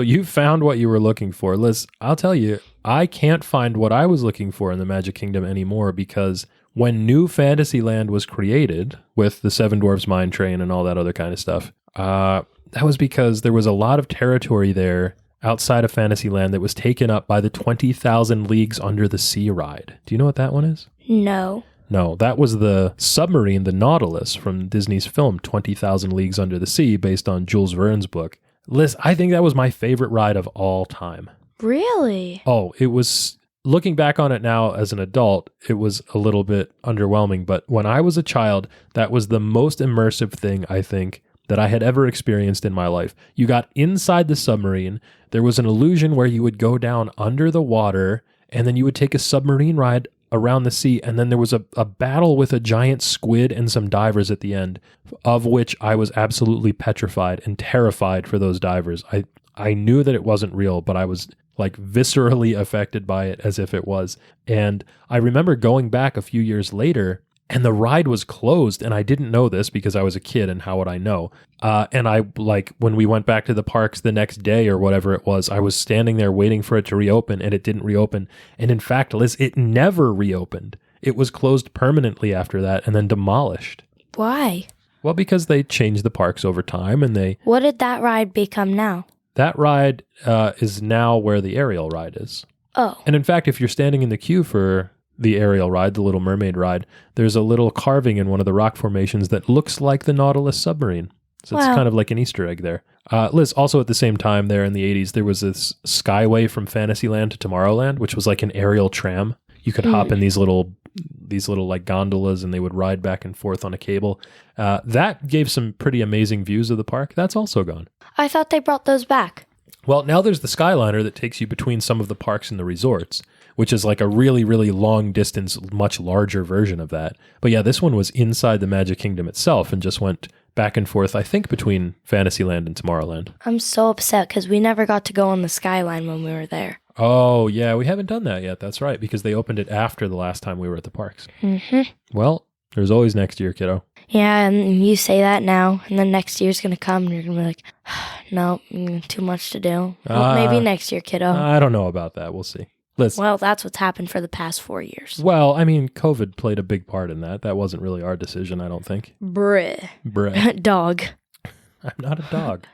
A: you found what you were looking for. Liz, I'll tell you, I can't find what I was looking for in the Magic Kingdom anymore because when New Fantasyland was created with the Seven Dwarfs Mine Train and all that other kind of stuff, that was because there was a lot of territory there outside of Fantasyland that was taken up by the 20,000 Leagues Under the Sea ride. Do you know what that one is?
B: No.
A: No, that was the submarine, the Nautilus, from Disney's film 20,000 Leagues Under the Sea, based on Jules Verne's book. Liz, I think that was my favorite ride of all time.
B: Really?
A: Oh, it was, looking back on it now as an adult, it was a little bit underwhelming. But when I was a child, that was the most immersive thing, I think, that I had ever experienced in my life. You got inside the submarine. There was an illusion where you would go down under the water, and then you would take a submarine ride around the sea, and then there was a battle with a giant squid and some divers at the end, of which I was absolutely petrified and terrified for those divers. I knew that it wasn't real, but I was like viscerally affected by it as if it was. And I remember going back a few years later, and the ride was closed, and I didn't know this because I was a kid, and how would I know? And I, when we went back to the parks the next day or whatever it was, I was standing there waiting for it to reopen, and it didn't reopen. And in fact, Liz, it never reopened. It was closed permanently after that and then demolished.
B: Why?
A: Well, because they changed the parks over time, and they...
B: What did that ride become now?
A: That ride is now where the aerial ride is.
B: Oh.
A: And in fact, if you're standing in the queue for the aerial ride, the Little Mermaid ride, there's a little carving in one of the rock formations that looks like the Nautilus submarine. So it's kind of like an Easter egg there. Liz, also at the same time there in the 80s, there was this Skyway from Fantasyland to Tomorrowland, which was like an aerial tram. You could hop in these little like gondolas and they would ride back and forth on a cable. That gave some pretty amazing views of the park. That's also gone.
B: I thought they brought those back.
A: Well, now there's the Skyliner that takes you between some of the parks and the resorts, which is like a really, really long distance, much larger version of that. But yeah, this one was inside the Magic Kingdom itself and just went back and forth, I think, between Fantasyland and Tomorrowland.
B: I'm so upset because we never got to go on the Skyline when we were there.
A: Oh, yeah, we haven't done that yet. That's right, because they opened it after the last time we were at the parks.
B: Mm-hmm.
A: Well, there's always next year, kiddo.
B: Yeah, and you say that now, and then next year's going to come, and you're going to be like, no, too much to do. Well, maybe next year, kiddo.
A: I don't know about that. We'll see. Listen.
B: Well, that's what's happened for the past 4 years.
A: Well, I mean, COVID played a big part in that. That wasn't really our decision, I don't think.
B: Bruh. Dog.
A: I'm not a dog.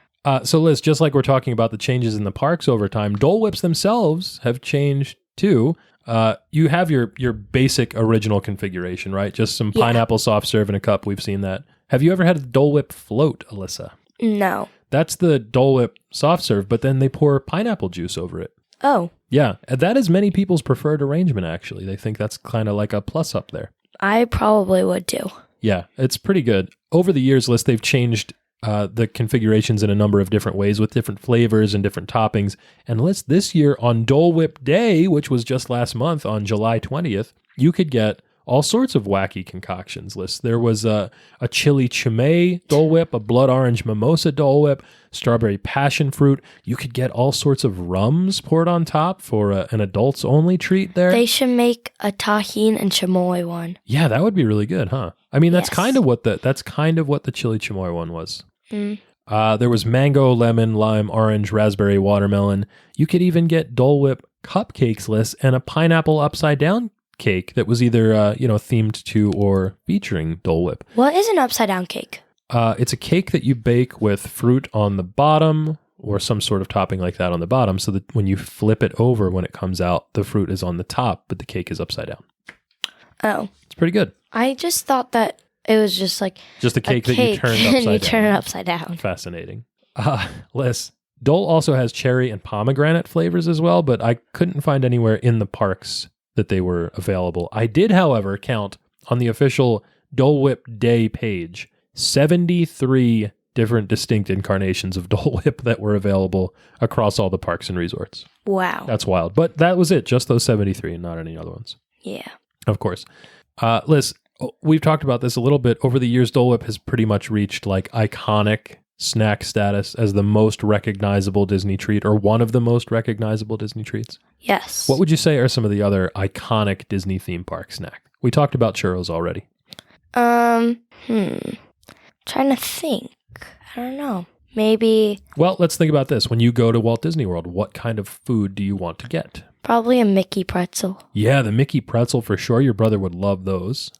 A: So, Liz, just like we're talking about the changes in the parks over time, Dole Whips themselves have changed too. You have your basic original configuration, right? Just some pineapple soft serve in a cup. We've seen that. Have you ever had a Dole Whip float, Alyssa?
B: No.
A: That's the Dole Whip soft serve, but then they pour pineapple juice over it.
B: Oh.
A: Yeah, that is many people's preferred arrangement, actually. They think that's kind of like a plus up there.
B: I probably would too.
A: Yeah, it's pretty good. Over the years, Liz, they've changed the configurations in a number of different ways with different flavors and different toppings. And Liz, this year on Dole Whip Day, which was just last month on July 20th, you could get all sorts of wacky concoctions, Liz. There was a chili chimay Dole Whip, a blood orange mimosa Dole Whip, strawberry passion fruit. You could get all sorts of rums poured on top for an adults only treat there.
B: They should make a tahine and chamoy one.
A: Yeah, that would be really good, huh? I mean, that's
B: Yes.
A: kind of what the chili chamoy one was.
B: Mm.
A: There was mango, lemon, lime, orange, raspberry, watermelon. You could even get Dole Whip cupcakes, Liz, and a pineapple upside down cake that was either themed to or featuring Dole Whip.
B: What is an upside down cake?
A: It's a cake that you bake with fruit on the bottom or some sort of topping like that on the bottom, so that when you flip it over when it comes out, the fruit is on the top, but the cake is upside down.
B: Oh.
A: It's pretty good.
B: I just thought that it was just like
A: just a cake that you turned upside
B: and you
A: down.
B: turn it upside down.
A: Fascinating. Liz, Dole also has cherry and pomegranate flavors as well, but I couldn't find anywhere in the parks that they were available. I did, however, count on the official Dole Whip Day page 73 different distinct incarnations of Dole Whip that were available across all the parks and resorts.
B: Wow.
A: That's wild. But that was it, just those 73 and not any other ones.
B: Yeah.
A: Of course. Liz, we've talked about this a little bit. Over the years, Dole Whip has pretty much reached like iconic snack status as the most recognizable Disney treat or one of the most recognizable Disney treats.
B: Yes.
A: What would you say are some of the other iconic Disney theme park snacks? We talked about churros already.
B: Trying to think. I don't know. Maybe.
A: Well, let's think about this. When you go to Walt Disney World, what kind of food do you want to get?
B: Probably a Mickey pretzel.
A: Yeah, the Mickey pretzel for sure. Your brother would love those.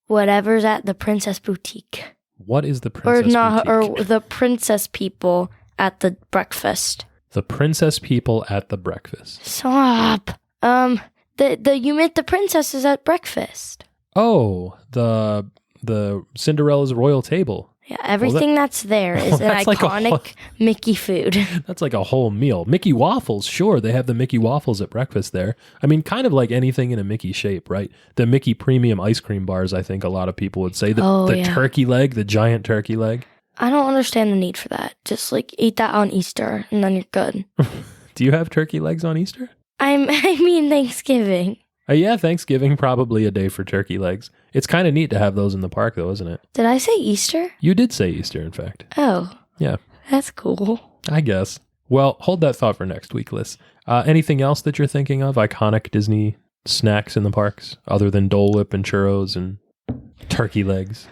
B: Whatever's at the Princess Boutique.
A: What is the Princess Boutique?
B: Or the princess people at the breakfast.
A: The princess people at the breakfast.
B: Stop. You meant the princesses at breakfast.
A: Oh, the Cinderella's royal table.
B: Yeah, everything that's there is an iconic Mickey food.
A: That's like a whole meal. Mickey waffles, sure. They have the Mickey waffles at breakfast there. I mean, kind of like anything in a Mickey shape, right? The Mickey premium ice cream bars, I think a lot of people would say. The turkey leg, the giant turkey leg.
B: I don't understand the need for that. Just like eat that on Easter and then you're good.
A: Do you have turkey legs on Easter?
B: I mean Thanksgiving.
A: Yeah, Thanksgiving, probably a day for turkey legs. It's kind of neat to have those in the park, though, isn't it?
B: Did I say Easter?
A: You did say Easter, in fact.
B: Oh.
A: Yeah.
B: That's cool.
A: I guess. Well, hold that thought for next week, Liz. Anything else that you're thinking of? Iconic Disney snacks in the parks, other than Dole Whip and churros and turkey legs?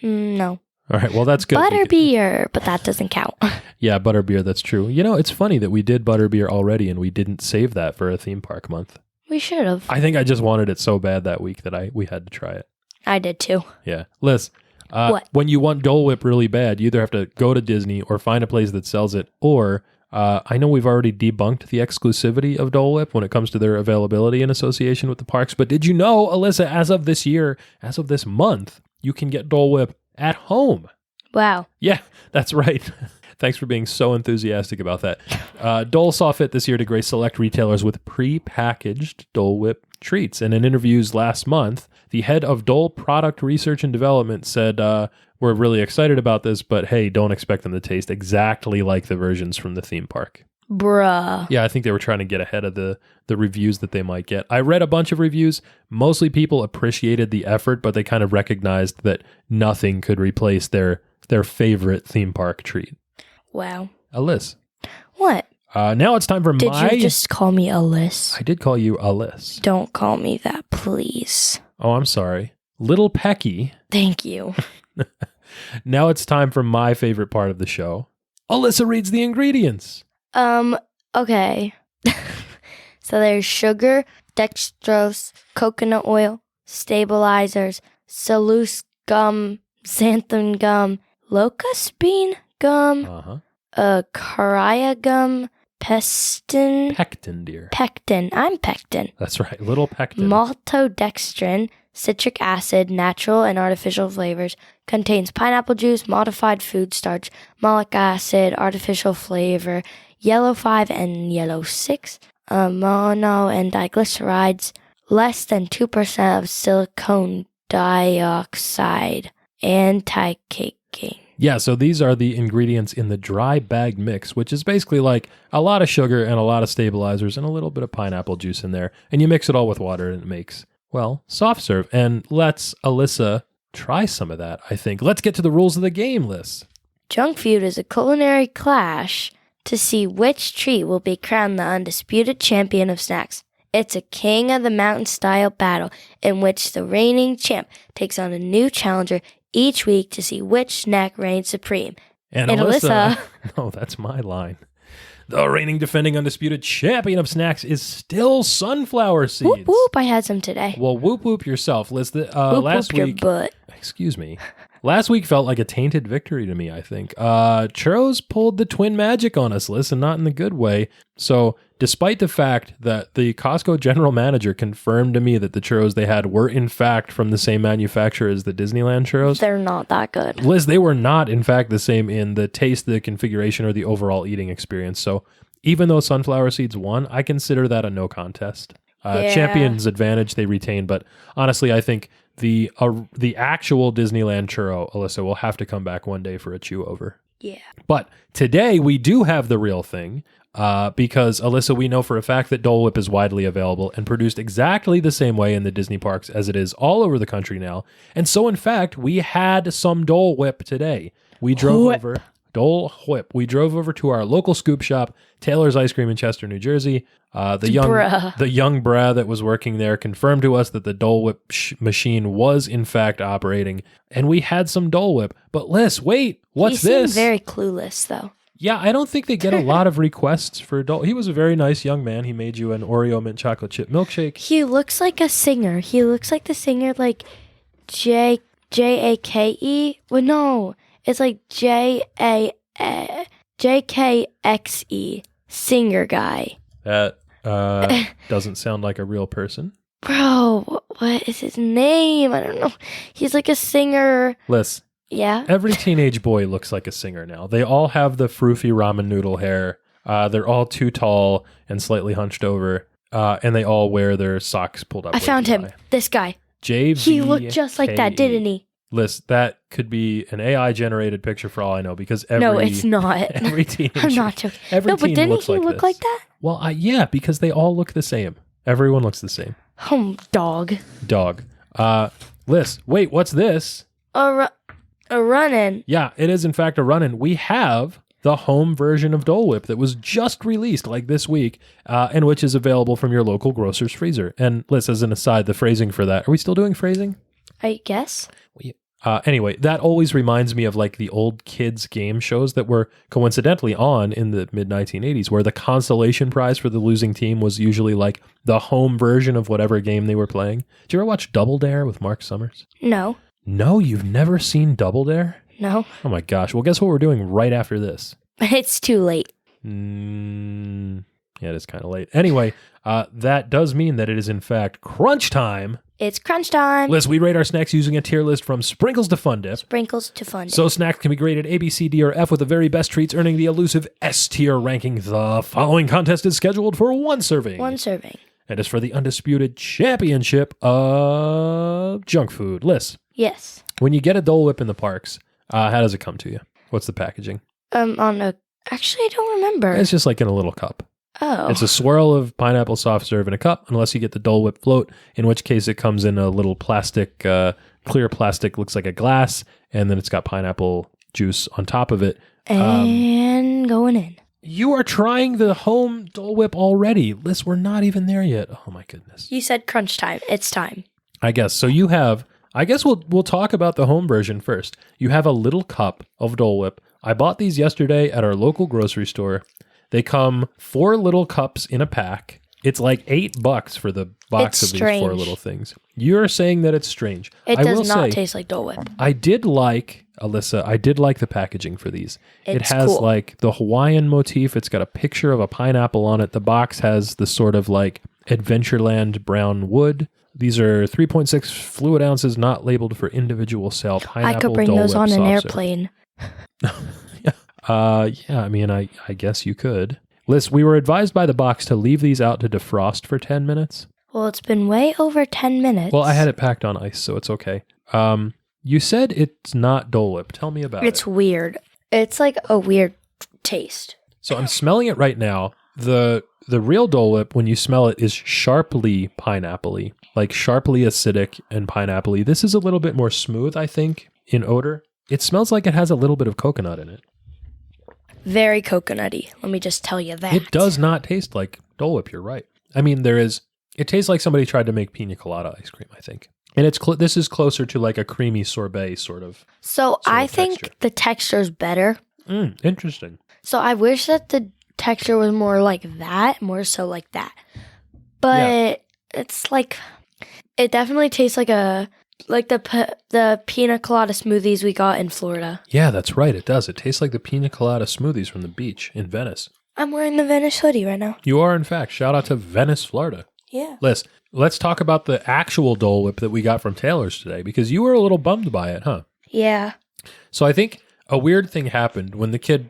B: No.
A: All right, well, that's good.
B: Butterbeer, but that doesn't count.
A: Yeah, butterbeer, that's true. You know, it's funny that we did butterbeer already and we didn't save that for a theme park month.
B: We should have.
A: I think I just wanted it so bad that week that we had to try it.
B: I did too.
A: Yeah. Liz,
B: What?
A: When you want Dole Whip really bad, you either have to go to Disney or find a place that sells it, or I know we've already debunked the exclusivity of Dole Whip when it comes to their availability in association with the parks. But did you know, Alyssa, as of this year, as of this month, you can get Dole Whip at home?
B: Wow.
A: Yeah, that's right. Thanks for being so enthusiastic about that. Dole saw fit this year to grace select retailers with pre-packaged Dole Whip treats. And in interviews last month, the head of Dole Product Research and Development said, we're really excited about this, but hey, don't expect them to taste exactly like the versions from the theme park.
B: Bruh.
A: Yeah, I think they were trying to get ahead of the reviews that they might get. I read a bunch of reviews. Mostly people appreciated the effort, but they kind of recognized that nothing could replace their favorite theme park treat.
B: Wow.
A: Alyssa.
B: What?
A: Now it's time for
B: Did you just call me Alyssa?
A: I did call you Alyssa.
B: Don't call me that, please.
A: Oh, I'm sorry. Little Pecky.
B: Thank you.
A: Now it's time for my favorite part of the show. Alyssa reads the ingredients.
B: Okay. So there's sugar, dextrose, coconut oil, stabilizers, cellulose gum, xanthan gum, locust bean gum, caraya gum,
A: Pectin, dear.
B: Pectin. I'm pectin.
A: That's right. Little pectin.
B: Maltodextrin, citric acid, natural and artificial flavors, contains pineapple juice, modified food starch, malic acid, artificial flavor, yellow 5 and yellow 6, mono and diglycerides, less than 2% of silicone dioxide, anti-caking.
A: Yeah, so these are the ingredients in the dry bag mix, which is basically like a lot of sugar and a lot of stabilizers and a little bit of pineapple juice in there. And you mix it all with water and it makes, well, soft serve. And let's, Alyssa, try some of that, I think. Let's get to the rules of the game, Liz.
B: Junk Feud is a culinary clash to see which treat will be crowned the undisputed champion of snacks. It's a king of the mountain style battle in which the reigning champ takes on a new challenger each week to see which snack reigns supreme.
A: And Alyssa, no, that's my line. The reigning defending undisputed champion of snacks is still sunflower seeds.
B: Whoop whoop, I had some today.
A: Well, whoop whoop yourself, Liz.
B: Whoop
A: last
B: whoop
A: week,
B: your butt.
A: Excuse me. Last week felt like a tainted victory to me, I think. Churros pulled the twin magic on us, Liz, and not in the good way. So despite the fact that the Costco general manager confirmed to me that the churros they had were in fact from the same manufacturer as the Disneyland churros.
B: They're not that good.
A: Liz, they were not in fact the same in the taste, the configuration, or the overall eating experience. So even though sunflower seeds won, I consider that a no contest. Champion's advantage they retain, but honestly, I think the actual Disneyland churro, Alyssa, will have to come back one day for a chew over.
B: Yeah.
A: But today we do have the real thing because, Alyssa, we know for a fact that Dole Whip is widely available and produced exactly the same way in the Disney parks as it is all over the country now. And so, in fact, we had some Dole Whip today. We drove over... Dole Whip. We drove over to our local scoop shop, Taylor's Ice Cream in Chester, New Jersey. The young bra that was working there confirmed to us that the Dole Whip machine was in fact operating, and we had some Dole Whip. But Liz, wait, what's this?
B: He seemed very clueless, though.
A: Yeah, I don't think they get a lot of requests for Dole. He was a very nice young man. He made you an Oreo mint chocolate chip milkshake.
B: He looks like a singer. He looks like the singer, like Jake. Well, no. It's like JKXE, singer guy.
A: That doesn't sound like a real person.
B: Bro, what is his name? I don't know. He's like a singer.
A: Liz.
B: Yeah?
A: Every teenage boy looks like a singer now. They all have the froofy ramen noodle hair. They're all too tall and slightly hunched over. And they all wear their socks pulled up.
B: I found him. This guy. He looked just like that, didn't he?
A: Liz, that could be an AI-generated picture for all I know, because
B: no, it's not.
A: Every teenager,
B: I'm not joking.
A: Every teen
B: didn't
A: looks
B: he
A: like
B: look
A: this.
B: like that?
A: Well, yeah, because they all look the same. Everyone looks the same.
B: Dog.
A: Liz, wait, what's this?
B: A run-in.
A: Yeah, it is in fact a run-in. We have the home version of Dole Whip that was just released like this week, and which is available from your local grocer's freezer. And Liz, as an aside, the phrasing for that, are we still doing phrasing?
B: I guess.
A: Anyway, that always reminds me of like the old kids game shows that were coincidentally on in the mid-1980s, where the consolation prize for the losing team was usually like the home version of whatever game they were playing. Did you ever watch Double Dare with Mark Summers?
B: No.
A: No, you've never seen Double Dare?
B: No.
A: Oh my gosh. Well, guess what we're doing right after this?
B: It's too late.
A: Yeah, it is kind of late. Anyway, that does mean that it is in fact crunch time.
B: It's crunch time.
A: Liz, we rate our snacks using a tier list from sprinkles to fun dip.
B: Sprinkles to fun dip.
A: So snacks can be graded A, B, C, D, or F with the very best treats earning the elusive S tier ranking. The following contest is scheduled for one serving.
B: One serving.
A: And is for the undisputed championship of junk food. Liz.
B: Yes.
A: When you get a Dole Whip in the parks, how does it come to you? What's the packaging?
B: Actually, I don't remember.
A: It's just like in a little cup.
B: Oh.
A: It's a swirl of pineapple soft serve in a cup, unless you get the Dole Whip float, in which case it comes in a little plastic, clear plastic, looks like a glass, and then it's got pineapple juice on top of it.
B: And going in.
A: You are trying the home Dole Whip already. Liz, we're not even there yet. Oh my goodness.
B: You said crunch time. It's time.
A: I guess. So you have, I guess we'll talk about the home version first. You have a little cup of Dole Whip. I bought these yesterday at our local grocery store. They come 4 little cups in a pack. It's like $8 for the box of these 4 little things. You're saying that it's strange.
B: It does not taste like Dole Whip.
A: I did like, Alyssa, the packaging for these. It has
B: cool.
A: like the Hawaiian motif. It's got a picture of a pineapple on it. The box has the sort of like Adventureland brown wood. These are 3.6 fluid ounces, not labeled for individual sale. Pineapple
B: I could bring
A: Dole
B: those
A: Whip
B: on an
A: soft
B: airplane.
A: Yeah, I mean, I guess you could. Liz, we were advised by the box to leave these out to defrost for 10 minutes.
B: Well, it's been way over 10 minutes.
A: Well, I had it packed on ice, so it's okay. You said it's not Dole Whip. Tell me about it.
B: It's weird. It's like a weird taste.
A: So I'm smelling it right now. The real Dole Whip, when you smell it, is sharply pineapple-y, like sharply acidic and pineapple-y. This is a little bit more smooth, I think, in odor. It smells like it has a little bit of coconut in it.
B: Very coconutty. Let me just tell you that.
A: It does not taste like Dole Whip. You're right. I mean, it tastes like somebody tried to make pina colada ice cream, I think. And this is closer to like a creamy sorbet sort of.
B: So I think
A: texture.
B: the texture's better.
A: Interesting.
B: So I wish that the texture was more like that, more so like that. But it's like, it definitely tastes like the pina colada smoothies we got in Florida.
A: Yeah, that's right. It does. It tastes like the pina colada smoothies from the beach in Venice.
B: I'm wearing the Venice hoodie right now.
A: You are, in fact. Shout out to Venice, Florida.
B: Yeah.
A: Liz, let's talk about the actual Dole Whip that we got from Taylor's today, because you were a little bummed by it, huh?
B: Yeah.
A: So I think a weird thing happened when the kid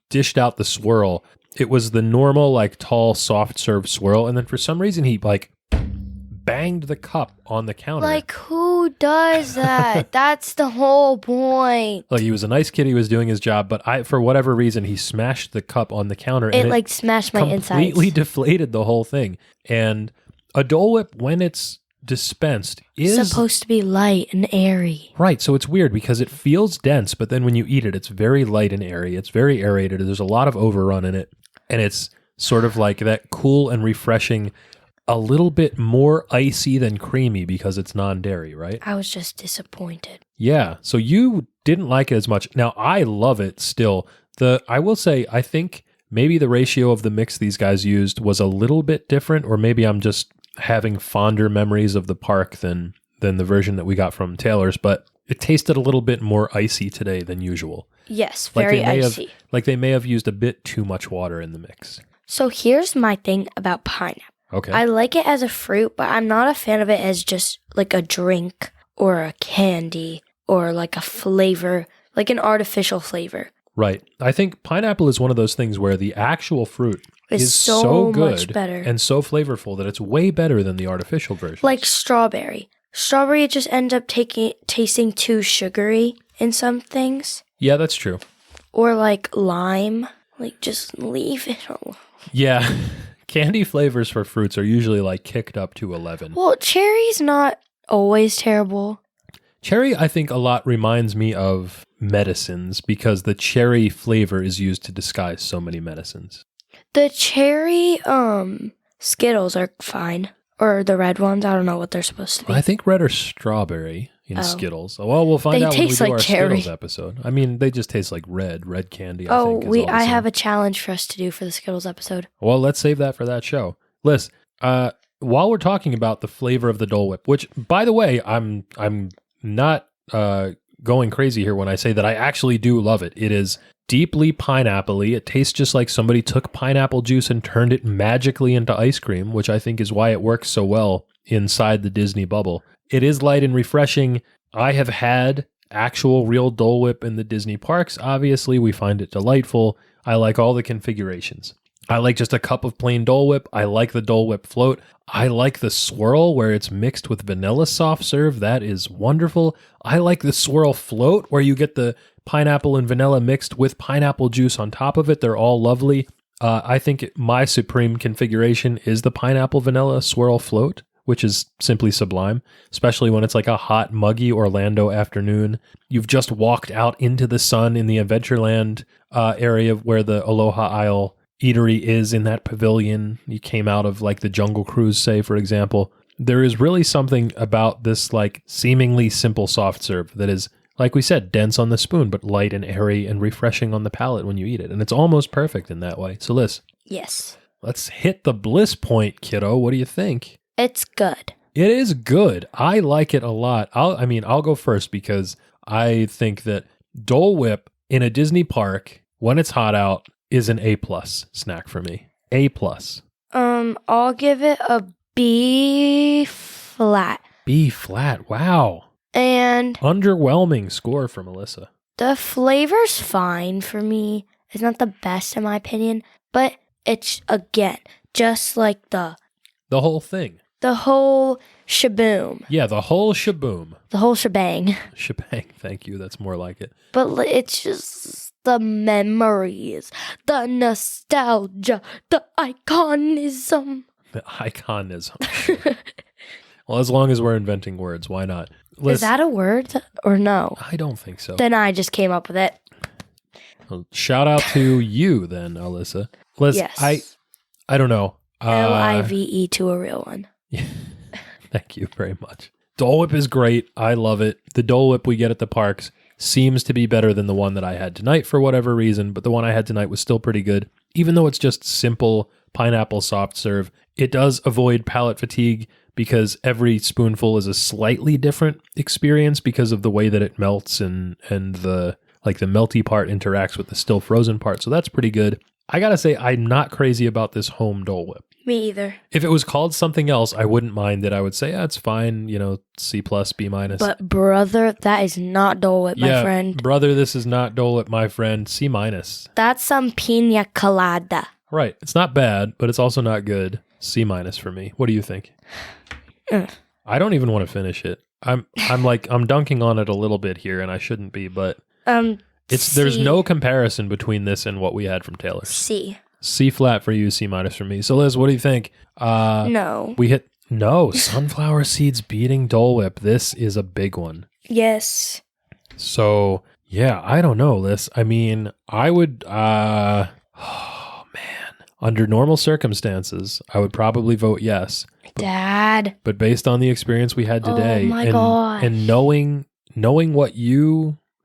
A: dished out the swirl. It was the normal, like, tall, soft serve swirl, and then for some reason he, like, banged the cup on the counter.
B: Like, who does that? That's the whole point.
A: Like, he was a nice kid. He was doing his job, but for whatever reason, he smashed the cup on the counter.
B: It like smashed my insides.
A: Completely deflated the whole thing. And a Dole Whip, when it's dispensed, is
B: supposed to be light and airy.
A: Right. So it's weird because it feels dense, but then when you eat it, it's very light and airy. It's very aerated. There's a lot of overrun in it. And it's sort of like that cool and refreshing, a little bit more icy than creamy because it's non-dairy, right?
B: I was just disappointed.
A: Yeah. So you didn't like it as much. Now, I love it still. I will say, I think maybe the ratio of the mix these guys used was a little bit different, or maybe I'm just having fonder memories of the park than the version that we got from Taylor's, but it tasted a little bit more icy today than usual.
B: Yes, very icy.
A: They may have used a bit too much water in the mix.
B: So here's my thing about pineapple.
A: Okay.
B: I like it as a fruit, but I'm not a fan of it as just like a drink or a candy or like a flavor, like an artificial flavor.
A: Right. I think pineapple is one of those things where the actual fruit is
B: so
A: good
B: much better
A: and so flavorful that it's way better than the artificial version.
B: Like strawberry. Strawberry, it just ends up tasting too sugary in some things.
A: Yeah, that's true.
B: Or like lime. Like, just leave it alone.
A: Yeah. Candy flavors for fruits are usually like kicked up to 11.
B: Well, cherry's not always terrible.
A: Cherry, I think, a lot reminds me of medicines because the cherry flavor is used to disguise so many medicines.
B: The cherry Skittles are fine. Or the red ones. I don't know what they're supposed to be.
A: I think red or strawberry in Skittles. Well, we'll find out when we do our
B: cherry.
A: Skittles episode. I mean, they just taste like red candy.
B: I have a challenge for us to do for the Skittles episode.
A: Well, let's save that for that show. Liz, while we're talking about the flavor of the Dole Whip, which, by the way, I'm not going crazy here when I say that I actually do love it. It is deeply pineapple-y. It tastes just like somebody took pineapple juice and turned it magically into ice cream, which I think is why it works so well inside the Disney bubble. It is light and refreshing. I have had actual real Dole Whip in the Disney parks. Obviously, we find it delightful. I like all the configurations. I like just a cup of plain Dole Whip. I like the Dole Whip float. I like the swirl where it's mixed with vanilla soft serve. That is wonderful. I like the swirl float where you get the pineapple and vanilla mixed with pineapple juice on top of it. They're all lovely. I think my supreme configuration is the pineapple vanilla swirl float, which is simply sublime, especially when it's like a hot, muggy Orlando afternoon. You've just walked out into the sun in the Adventureland area where the Aloha Isle eatery is in that pavilion. You came out of like the Jungle Cruise, say, for example. There is really something about this like seemingly simple soft serve that is, like we said, dense on the spoon, but light and airy and refreshing on the palate when you eat it. And it's almost perfect in that way. So Liz.
B: Yes.
A: Let's hit the bliss point, kiddo. What do you think?
B: It's good.
A: It is good. I like it a lot. I'll go first because I think that Dole Whip in a Disney park, when it's hot out, is an A+ snack for me. A+.
B: I'll give it a B flat.
A: B flat. Wow.
B: And
A: underwhelming score for Melissa.
B: The flavor's fine for me. It's not the best in my opinion, but it's, again, just like the
A: whole thing.
B: The whole shaboom.
A: Yeah, the whole shaboom.
B: The whole shebang.
A: Shebang, thank you. That's more like it.
B: But it's just the memories, the nostalgia, the iconism.
A: The iconism. Well, as long as we're inventing words, why not?
B: Is that a word or no?
A: I don't think so.
B: Then I just came up with it.
A: Well, shout out to you then, Alyssa. Liz,
B: yes.
A: I don't know.
B: LIVE to a real one.
A: Thank you very much. Dole Whip is great. I love it. The Dole Whip we get at the parks seems to be better than the one that I had tonight for whatever reason, but the one I had tonight was still pretty good. Even though it's just simple pineapple soft serve, it does avoid palate fatigue because every spoonful is a slightly different experience because of the way that it melts and the melty part interacts with the still frozen part. So that's pretty good. I gotta say, I'm not crazy about this home Dole Whip.
B: Me either.
A: If it was called something else, I wouldn't mind it. I would say, it's fine, C+, B-.
B: But brother, that is not Dole Whip, my friend.
A: Brother, this is not Dole Whip, my friend. C-.
B: That's some pina colada.
A: Right. It's not bad, but it's also not good. C- for me. What do you think? I don't even want to finish it. I'm dunking on it a little bit here, and I shouldn't be, but there's no comparison between this and what we had from Taylor's. C flat for you, C- for me. So Liz, what do you think?
B: No.
A: We hit sunflower seeds beating Dole Whip. This is a big one.
B: Yes.
A: So yeah, I don't know, Liz. I mean, I would under normal circumstances, I would probably vote yes.
B: Dad.
A: But based on the experience we had today,
B: oh my gosh.
A: And knowing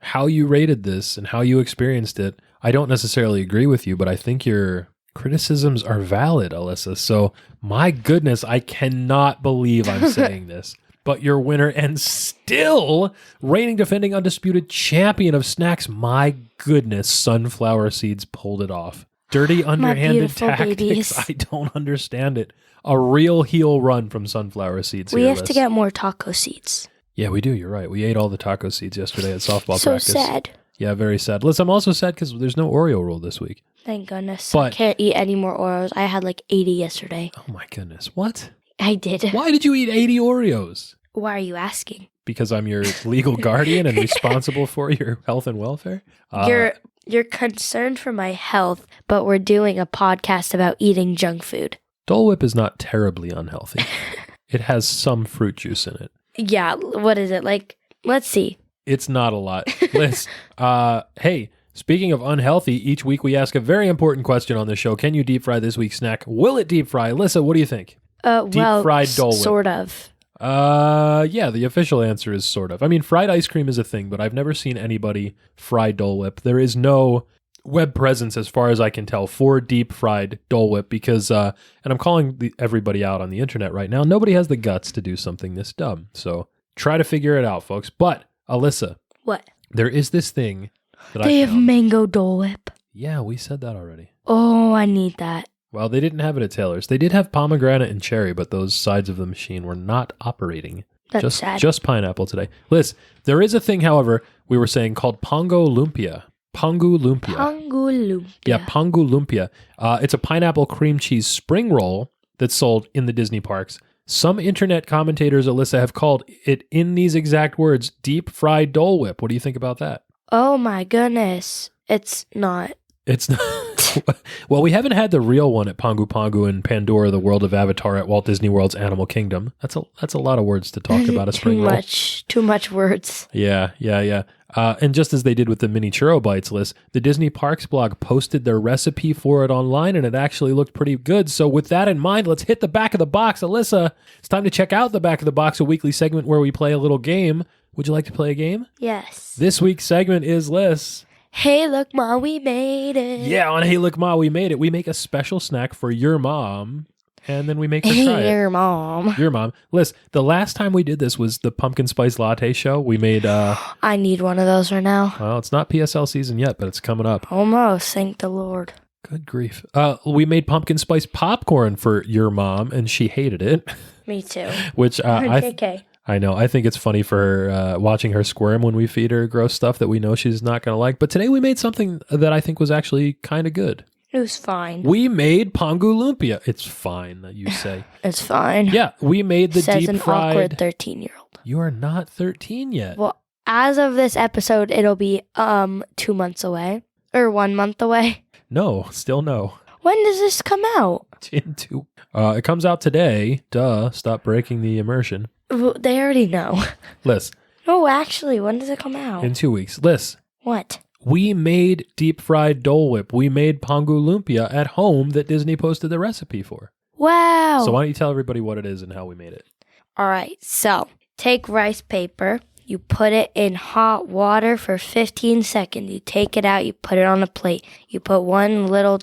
A: how you rated this and how you experienced it, I don't necessarily agree with you, but I think your criticisms are valid, Alyssa. So my goodness, I cannot believe I'm saying this. But your winner and still reigning defending undisputed champion of snacks, my goodness, sunflower seeds pulled it off. Dirty underhanded tactics.
B: Babies.
A: I don't understand it. A real heel run from sunflower seeds.
B: We have to get more taco seeds.
A: Yeah, we do. You're right. We ate all the taco seeds yesterday at softball practice.
B: So sad.
A: Yeah, very sad. Listen, I'm also sad because there's no Oreo rule this week.
B: Thank goodness. I can't eat any more Oreos. I had like 80 yesterday.
A: Oh my goodness. What?
B: I did.
A: Why did you eat 80 Oreos?
B: Why are you asking?
A: Because I'm your legal guardian and responsible for your health and welfare?
B: You're concerned for my health, but we're doing a podcast about eating junk food.
A: Dole Whip is not terribly unhealthy. It has some fruit juice in it.
B: Yeah, what is it? Like, let's see.
A: It's not a lot. Liz, hey, speaking of unhealthy, each week we ask a very important question on the show. Can you deep fry this week's snack? Will it deep fry? Alyssa, what do you think?
B: Deep
A: fried Dole Whip.
B: Sort of.
A: Yeah, the official answer is sort of. I mean, fried ice cream is a thing, but I've never seen anybody fry Dole Whip. There is no web presence, as far as I can tell, for deep fried Dole Whip because, and I'm calling everybody out on the internet right now, nobody has the guts to do something this dumb. So Try to figure it out, folks. But, Alyssa.
B: What?
A: There is this thing that
B: They
A: I
B: have
A: found.
B: mango Dole Whip.
A: Yeah, we said that already.
B: Oh, I need that.
A: Well, they didn't have it at Taylor's. They did have pomegranate and cherry, but those sides of the machine were not operating.
B: That's sad.
A: Just pineapple today. Liz, there is a thing, however, we were saying called Pongo Lumpia. Pongu Lumpia.
B: Pongu Lumpia.
A: Yeah, Pongu Lumpia. It's a pineapple cream cheese spring roll that's sold in the Disney parks. Some internet commentators, Alyssa, have called it, in these exact words, deep fried Dole Whip. What do you think about that?
B: Oh my goodness. It's not.
A: It's not. Well, we haven't had the real one at Pongu Pongu and Pandora, the World of Avatar at Walt Disney World's Animal Kingdom. That's a lot of words to talk about a spring roll.
B: Too much words.
A: Yeah. And just as they did with the mini churro bites list, the Disney Parks blog posted their recipe for it online, and it actually looked pretty good. So with that in mind, let's hit the back of the box. Alyssa, it's time to check out the back of the box, a weekly segment where we play a little game. Would you like to play a game?
B: Yes.
A: This week's segment is Liz.
B: Hey, look, Ma, we made it.
A: Yeah, on Hey Look Ma, we made it. We make a special snack for your mom, and then we make her try it.
B: Your mom.
A: Your mom. Liz, the last time we did this was the pumpkin spice latte show. We made,
B: I need one of those right now.
A: well, it's not PSL season yet, but it's coming up.
B: Almost, thank the Lord.
A: Good grief. We made pumpkin spice popcorn for your mom, and she hated it,
B: Me too.
A: which
B: JK.
A: I know. I think it's funny for her watching her squirm when we feed her gross stuff that we know she's not going to like. But today we made something that I think was actually kind of good.
B: It was fine.
A: We made Pongu Lumpia. It's fine that you say.
B: It's fine.
A: Yeah, we made the
B: Says
A: deep
B: an
A: fried.
B: awkward 13-year-old.
A: You are not 13 yet.
B: Well, as of this episode, it'll be 2 months away. Or 1 month away.
A: No, still no.
B: When does this come out?
A: It comes out today. Duh. Stop breaking the immersion.
B: They already know.
A: Liz,
B: No, actually, when does it come out?
A: in 2 weeks. Liz,
B: What?
A: we made deep fried Dole Whip. We made Pongu Lumpia at home that Disney posted the recipe for.
B: Wow.
A: So why don't you tell everybody what it is and how we made it?
B: All right, so take rice paper. You put it in hot water for 15 seconds. You take it out. You put it on a plate. You put one little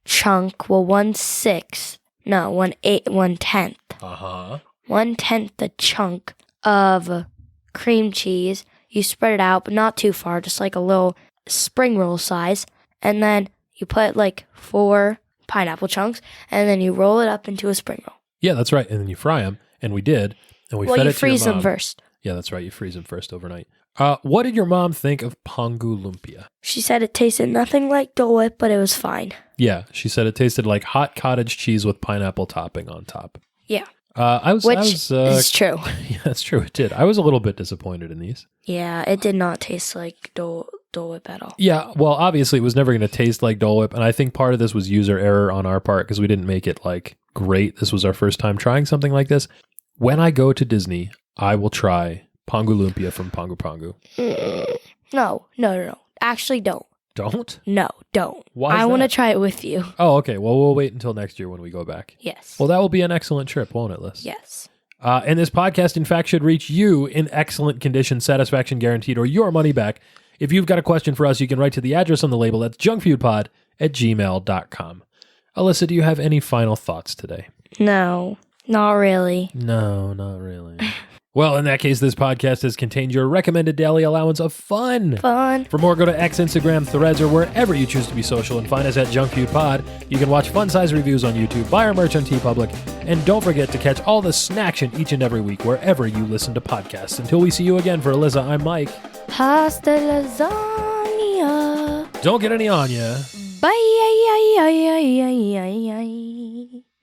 B: chunk, well, 1/6. No, 1/10.
A: Uh-huh.
B: 1/10 the chunk of cream cheese. You spread it out, but not too far, just like a little spring roll size. And then you put like 4 pineapple chunks, and then you roll it up into a spring roll.
A: Yeah, that's right. And then you fry them, and we did. And we
B: Well,
A: fed
B: you
A: it to your
B: freeze them
A: mom.
B: first.
A: Yeah, that's right. You freeze them first overnight. What did your mom think of Pongu Lumpia?
B: She said it tasted nothing like Dole Whip, but it was fine.
A: Yeah, she said it tasted like hot cottage cheese with pineapple topping on top.
B: Yeah.
A: Which
B: is true.
A: Yeah, that's true. It did. I was a little bit disappointed in these.
B: Yeah, it did not taste like Dole Whip at all.
A: Yeah, well, obviously it was never going to taste like Dole Whip, and I think part of this was user error on our part because we didn't make it like great. This was our first time trying something like this. When I go to Disney, I will try Pongu Lumpia from Pongu Pongu.
B: No. Actually, don't.
A: Don't?
B: No, don't.
A: Why is
B: I want to
A: that?
B: try it with you.
A: Oh, okay. Well, we'll wait until next year when we go back.
B: Yes.
A: Well, that will be an excellent trip, won't it, Liz?
B: Yes.
A: And this podcast, in fact, should reach you in excellent condition, satisfaction guaranteed, or your money back. If you've got a question for us, you can write to the address on the label. That's junkfoodpod@gmail.com. Alyssa, do you have any final thoughts today?
B: No, not really.
A: No, not really. Well, in that case, this podcast has contained your recommended daily allowance of fun. For more, go to X, Instagram, Threads, or wherever you choose to be social and find us at Junk Food Pod. You can watch fun-size reviews on YouTube, buy our merch on TeePublic, and don't forget to catch all the snaction each and every week wherever you listen to podcasts. Until we see you again, for Alyssa, I'm Mike.
B: Pasta lasagna.
A: Don't get any on ya.
B: Bye.